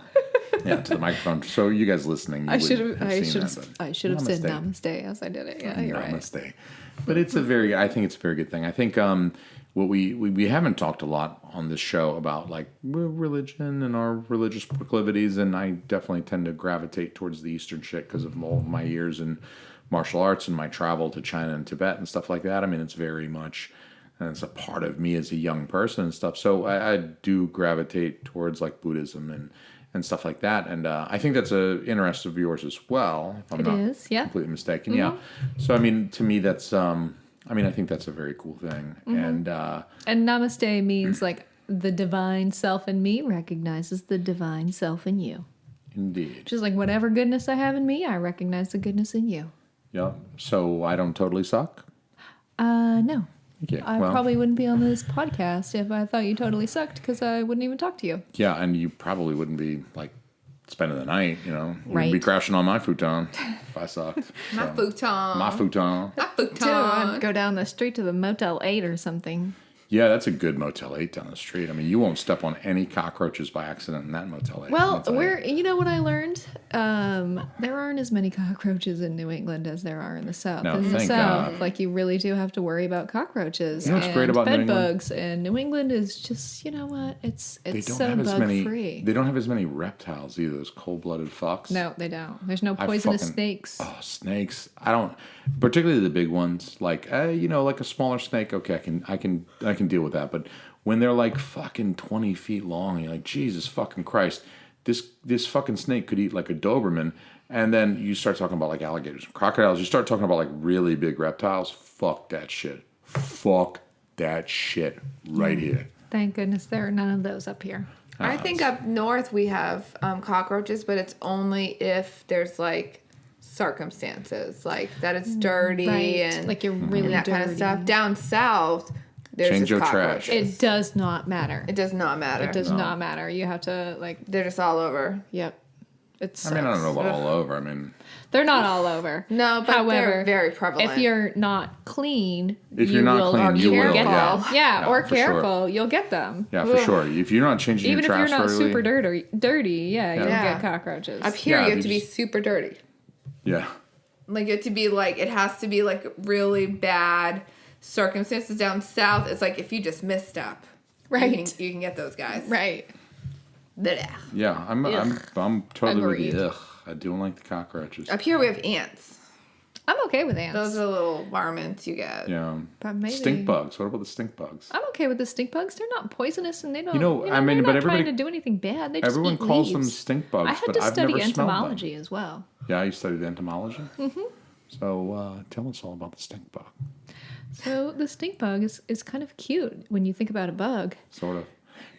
Yeah, to the microphone. So you guys listening, I should have said Namaste. namaste as I did it. Yeah, you're Namaste. right. But I think it's a very good thing. I think what we haven't talked a lot on this show about like religion and our religious proclivities, and I definitely tend to gravitate towards the Eastern shit because of all of my years in martial arts and my travel to China and Tibet and stuff like that. I mean, it's very much, and it's a part of me as a young person and stuff. So I do gravitate towards like Buddhism and stuff like that. And I think that's an interest of yours as well, if I'm not completely mistaken. Mm-hmm. Yeah. So, I mean, to me, that's, I think that's a very cool thing. Mm-hmm. And namaste means like the divine self in me recognizes the divine self in you. Indeed. Just like whatever goodness I have in me, I recognize the goodness in you. Yeah. So I don't totally suck? No. Okay, I probably wouldn't be on this podcast if I thought you totally sucked, because I wouldn't even talk to you. Yeah, and you probably wouldn't be like spending the night, you know. You right. wouldn't be crashing on my futon if I sucked. My futon. My futon. My futon. Dude, I'd go down the street to the Motel 8 or something. Yeah, that's a good Motel 8 down the street. I mean, you won't step on any cockroaches by accident in that Motel 8. Well, you know what I learned? There aren't as many cockroaches in New England as there are in the South. No, in the thank South, God. like you really do have to worry about cockroaches what's and great about bed New England? bugs. And New England is just, you know what? It's so bug free. They don't have as many reptiles either. Those cold-blooded fucks. No, they don't. There's no poisonous snakes. Oh, snakes! I don't, particularly the big ones. Like, like a smaller snake. Okay, I can deal with that. But when they're like fucking 20 feet long, you're like, Jesus fucking Christ, this fucking snake could eat like a Doberman. And then you start talking about like alligators and crocodiles. You start talking about like really big reptiles. Fuck that shit. Fuck that shit right here. Thank goodness there are none of those up here. I think up north we have cockroaches, but it's only if there's like circumstances, like that it's dirty and like you're really and that kind of dirty. stuff. Down south, there's Change just your trash. cockroaches. It does not matter. It does not matter. It does not matter. You have to like. They're just all over. Yep. It's. I mean, I don't know about all over. I mean, they're not all over. No, but however, they're very prevalent. if you're not clean, if you're not clean, you will. get Yeah. them. Yeah, or for sure. careful, you'll get them. Yeah, for sure. If you're not changing Even your if trash you're not regularly, super dirty, you'll Yeah. get cockroaches. Up here, Yeah, you have they to be just- super dirty. yeah. Like, it to be like, it has to be like really bad circumstances. Down south, it's like if you just misstep, Right. you can get those guys. Right. Blech. Yeah, I'm totally Agreed. with you. Ugh, I don't like the cockroaches. Up here, we have ants. I'm okay with ants. Those are little varmints you get. Yeah. But maybe Stink bugs. What about the stink bugs? I'm okay with the stink bugs. They're not poisonous, and they don't. I mean, they're but not everybody- trying to do anything bad. They just Everyone eat calls them leaves. stink bugs, I had but to I've study never smelled them. entomology as well. Yeah, you studied entomology. Mm-hmm. So tell us all about the stink bug. So the stink bug is kind of cute when you think about a bug. Sort of.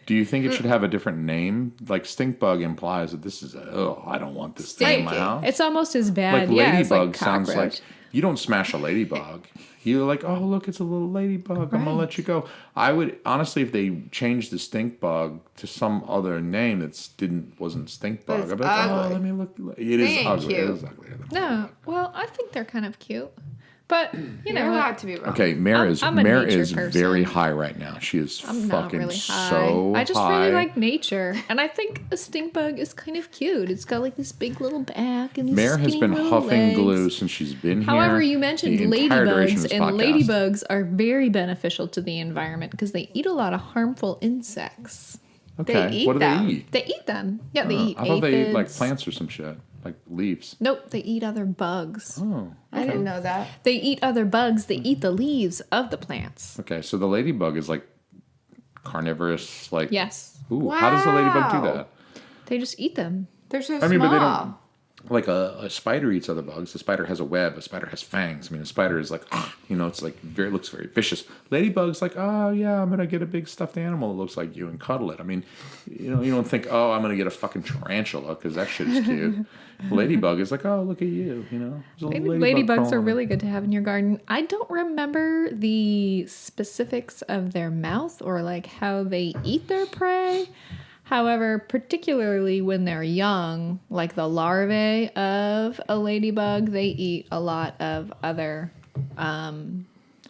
Do you think it should have a different name? Like stink bug implies that this is I don't want this thing in my Stinky. house. It's almost as bad. Like as ladybug like sounds like cockroach. you don't smash a ladybug. You're like, oh look, it's a little ladybug. I'm gonna Right. let you go. I would honestly, if they changed the stink bug to some other name that wasn't stink But bug, it's I'd be like, oh, ugly. let me look. It They is ain't ugly. It cute. is ugly. No, well, I think they're kind of cute, but you You're know, allowed to be wrong. Okay, Mare is I'm a nature very person. high right now. She is I'm not fucking really high. so I just high. really like nature, and I think a stink bug is kind of cute. It's got like this big little back and these Mare has skinny been little huffing legs. glue since she's been here. However, you mentioned the entire duration ladybugs, of this and podcast. ladybugs are very beneficial to the environment because they eat a lot of harmful insects. Okay, They eat what do them. they eat? They eat them. Yeah, they eat I thought they ate like aphids. plants or some shit, like leaves. Nope, they eat other bugs. Oh, I didn't know that. They eat other bugs. They eat the leaves of the plants. okay. So the ladybug is like carnivorous, like Yes, Ooh, how does the ladybug do Wow. that? they just eat them. They're so I mean, but they small. don't. Like a spider eats other bugs. A spider has a web. A spider has fangs. I mean, a spider is like, it's like looks very vicious. Ladybug's like, oh yeah, I'm gonna get a big stuffed animal that looks like you and cuddle it. I mean, you don't think, oh, I'm gonna get a fucking tarantula because that shit is cute. Ladybug is like, oh, look at you. There's a Maybe little ladybug ladybugs are crawling. really good to have in your garden. I don't remember the specifics of their mouth or like how they eat their prey. However, particularly when they're young, like the larvae of a ladybug, they eat a lot of other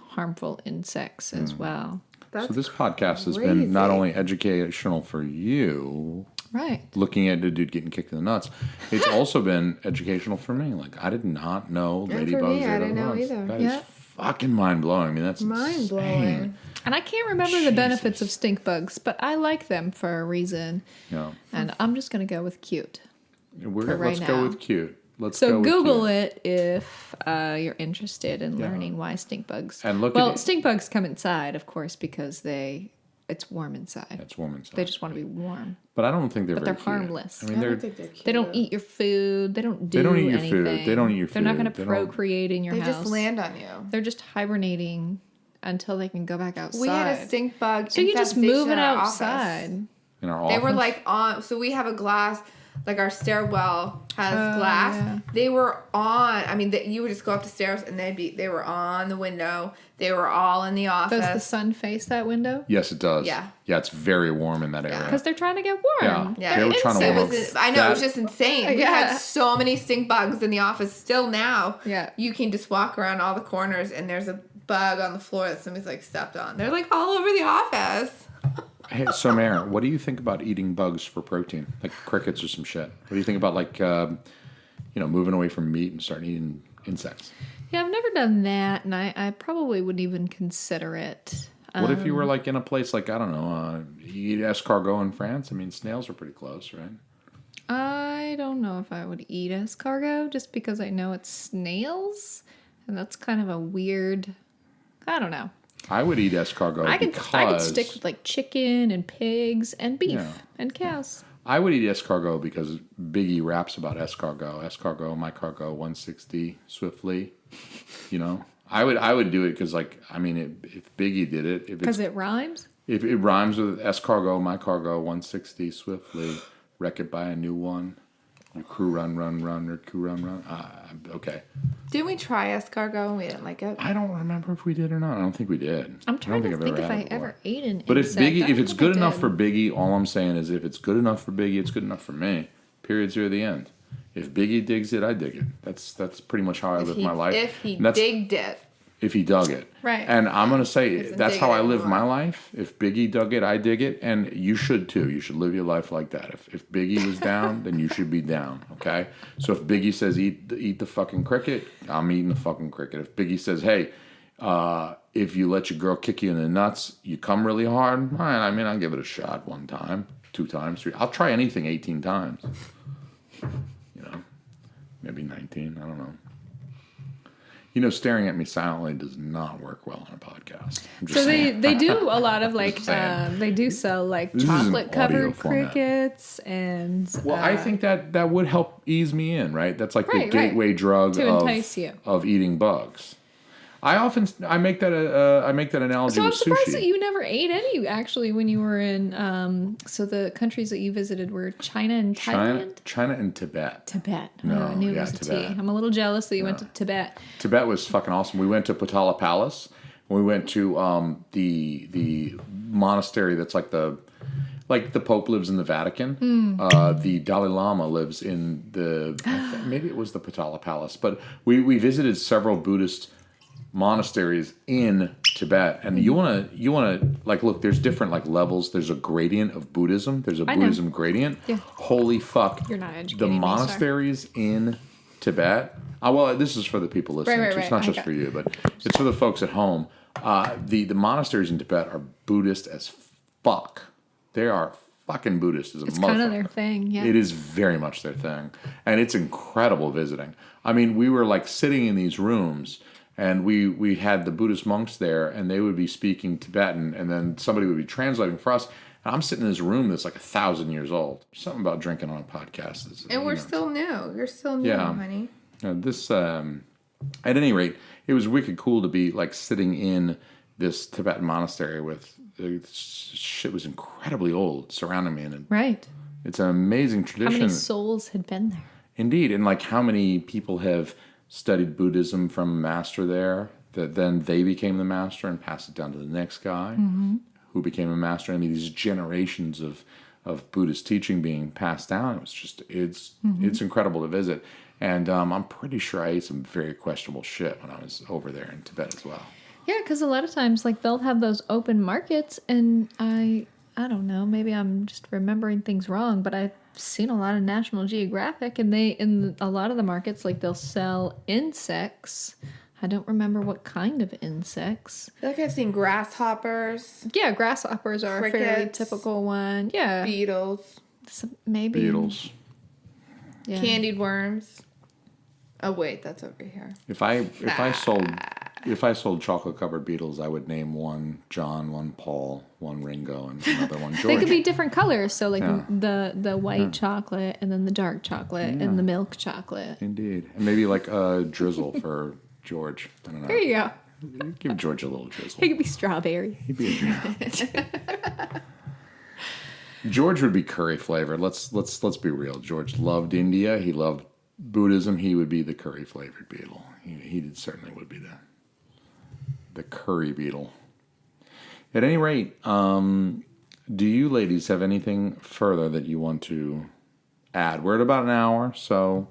harmful insects as well. So this podcast has been not crazy. only educational for you, Right. looking at a dude getting kicked in the nuts, it's also been educational for me. Like, I did not know And for ladybugs me, I ate didn't other know bugs. either. That is Yeah. fucking mind-blowing. I mean, that's Mind blowing. insane. And I can't remember the benefits of stink bugs, but I like them for a reason. Yeah. And I'm just going to go with cute. Let's right go now. with cute. Let's So go with Google cute. it if you're interested in learning why stink bugs. And look well, at it. stink bugs come inside, of course, because it's warm inside. It's warm inside. They just want to be warm. But I don't think they're But very they're cute. harmless. I mean, I they're don't think they're cute. They don't eat your food. They don't do They don't eat your anything. food. They don't eat your They're not food. going They to don't- procreate in your They house. just land on you. They're just hibernating until they can go back outside. We had a stink bug. so you just infestation move it in our outside. office. in our They were office. like on. So we have a glass. Like our stairwell has Oh, glass. yeah. They were on. I mean, you would just go up the stairs and they were on the window. They were all in the office. Does the sun face that window? Yes, it does. Yeah. Yeah, it's very warm in that area. Because they're trying to get warm. Yeah. Yeah, They were trying to it warm was. up. I know it was That- just insane. We Yeah. had so many stink bugs in the office. Still now, Yeah. you can just walk around all the corners and there's a bug on the floor that somebody's like stepped on. They're like all over the office. Hey, so Mare, what do you think about eating bugs for protein, like crickets or some shit? What do you think about like, moving away from meat and starting eating insects? Yeah, I've never done that, and I probably wouldn't even consider it. What if you were like in a place like, I don't know, you eat escargot in France? I mean, snails are pretty close, right? I don't know if I would eat escargot just because I know it's snails, and that's kind of a weird. I don't know. I would eat escargot I could because stick with like chicken and pigs and beef Yeah. and cows. I would eat escargot because Biggie raps about escargot. Escargot, my cargo, 160 swiftly. I would do it because, like, I mean, if Biggie did it, Because it rhymes? if it rhymes with escargot, my cargo, 160 swiftly, wreck it by a new one. Your crew run, your crew run. Okay. Didn't we try escargot and we didn't like it? I don't remember if we did or not. I don't think we did. I'm trying to think if I had it ever ate an But insect. if it's good enough for Biggie, all I'm saying is if it's good enough for Biggie, it's good enough for me. Period. Zero. The end. If Biggie digs it, I dig it. That's pretty much how I live my life. If he digged it. If he dug it. Right. And I'm going to say that's how I live anymore. my life. If Biggie dug it, I dig it. And you should too. You should live your life like that. If Biggie was down, then you should be down. Okay? So if Biggie says eat the fucking cricket, I'm eating the fucking cricket. If Biggie says, hey, if you let your girl kick you in the nuts, you come really hard, I mean, I'll give it a shot 1 time, 2 times, 3. I'll try anything 18 times. You know? Maybe 19. I don't know. You know, staring at me silently does not work well on a podcast. So they do a lot of like they do sell like chocolate covered crickets and. Well, I think that would help ease me in, right? That's like the gateway drug to entice you of eating bugs. I make that analogy So I'm with surprised sushi. that you never ate any actually when you were in. So the countries that you visited were China and Thailand. China and Tibet. Tibet. No, I knew it yeah, was a Tibet. T. I'm a little jealous that you went to Tibet. Tibet was fucking awesome. We went to Potala Palace. We went to the monastery that's like the Pope lives in the Vatican. The Dalai Lama lives in maybe it was the Potala Palace. But we visited several Buddhist monasteries in Tibet, and you want to like look. There's different like levels. There's a gradient of Buddhism. There's a Buddhism gradient. Yeah. Holy fuck! You're not educating the me, monasteries in Tibet. Well, this is for the people listening. Right. It's not just for you, but it's for the folks at home. The monasteries in Tibet are Buddhist as fuck. They are fucking Buddhist as a motherfucker. It's kind of their thing, yeah. It is very much their thing, and it's incredible visiting. I mean, we were like sitting in these rooms. And we had the Buddhist monks there, and they would be speaking Tibetan, and then somebody would be translating for us. And I'm sitting in this room that's like 1,000 years old. Something about drinking on a podcast. And we're still new. You're still new, honey. At any rate, it was wicked cool to be like sitting in this Tibetan monastery with shit was incredibly old surrounding me, and Right. it's an amazing tradition. How many souls had been there? Indeed, and like how many people have studied Buddhism from a master there, that then they became the master and passed it down to the next guy who became a master. I mean, these generations of Buddhist teaching being passed down. It was just, it's incredible to visit. And I'm pretty sure I ate some very questionable shit when I was over there in Tibet as well. Yeah, because a lot of times like they'll have those open markets, and I don't know, maybe I'm just remembering things wrong, but I've seen a lot of National Geographic, and in a lot of the markets, like they'll sell insects. I don't remember what kind of insects. I feel like I've seen grasshoppers. Yeah, grasshoppers are a fairly Crickets. typical one. Yeah. Beetles. Maybe. Beetles. Yeah. Candied worms. Oh wait, that's over here. If I sold chocolate covered beetles, I would name one John, one Paul, one Ringo, and another one George. They could be different colors, so like the white chocolate, and then the dark chocolate, and the milk chocolate. Indeed, and maybe like a drizzle for George. I don't know. There you go. Give George a little drizzle. It could be strawberry. He'd be a George would be curry flavored. Let's be real. George loved India. He loved Buddhism. He would be the curry flavored beetle. He certainly would be the curry beetle. At any rate, do you ladies have anything further that you want to add? We're at about an hour, so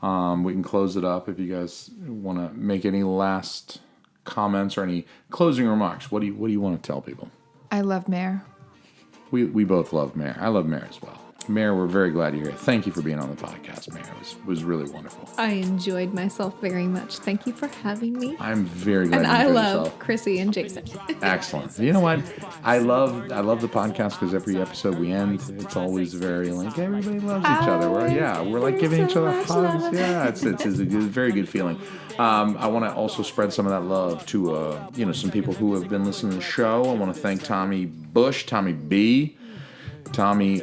we can close it up if you guys want to make any last comments or any closing remarks. What do you want to tell people? I love Mare. We both love Mare. I love Mare as well. Mare, we're very glad you're here. Thank you for being on the podcast, Mare. It was really wonderful. I enjoyed myself very much. Thank you for having me. I'm very glad And you I enjoyed love yourself. Chrissy and Jason. Excellent. You know what? I love the podcast because every episode we end, it's always very like everybody loves each other. We're like giving each other hugs. Yeah, it's a very good feeling. I want to also spread some of that love to some people who have been listening to the show. I want to thank Tommy Bush, Tommy B, Tommy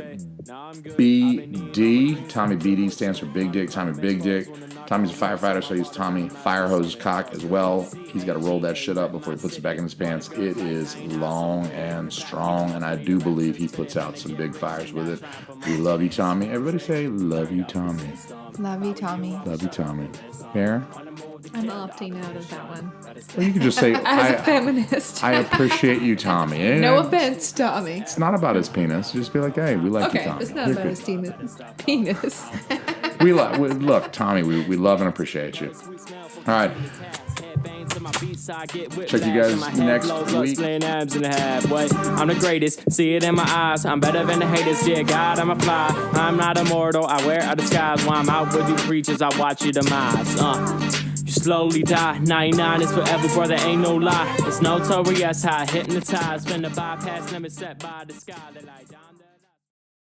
BD. Tommy BD stands for Big Dick. Tommy Big Dick. Tommy's a firefighter, so he's Tommy fire hose cock as well. He's got to roll that shit up before he puts it back in his pants. It is long and strong, and I do believe he puts out some big fires with it. We love you, Tommy. Everybody say, love you, Tommy. Love you, Tommy. Love you, Tommy. Bear? I'm opting out of that one. Well, you can just say, As a feminist. I appreciate you, Tommy. No offense, Tommy. It's not about his penis. Just be like, hey, we like you, Okay, Tommy. it's not about his penis. Look, Tommy, we love and appreciate you. All right. Check you guys next week. I'm the greatest, see it in my eyes. I'm better than the haters, yeah, God, I'm a fly. I'm not immortal, I wear a disguise. While I'm out with you preachers, I watch your demise. You slowly die, 99 is forever, brother, ain't no lie. It's notorious how I hypnotize, finna bypass limits set by the sky.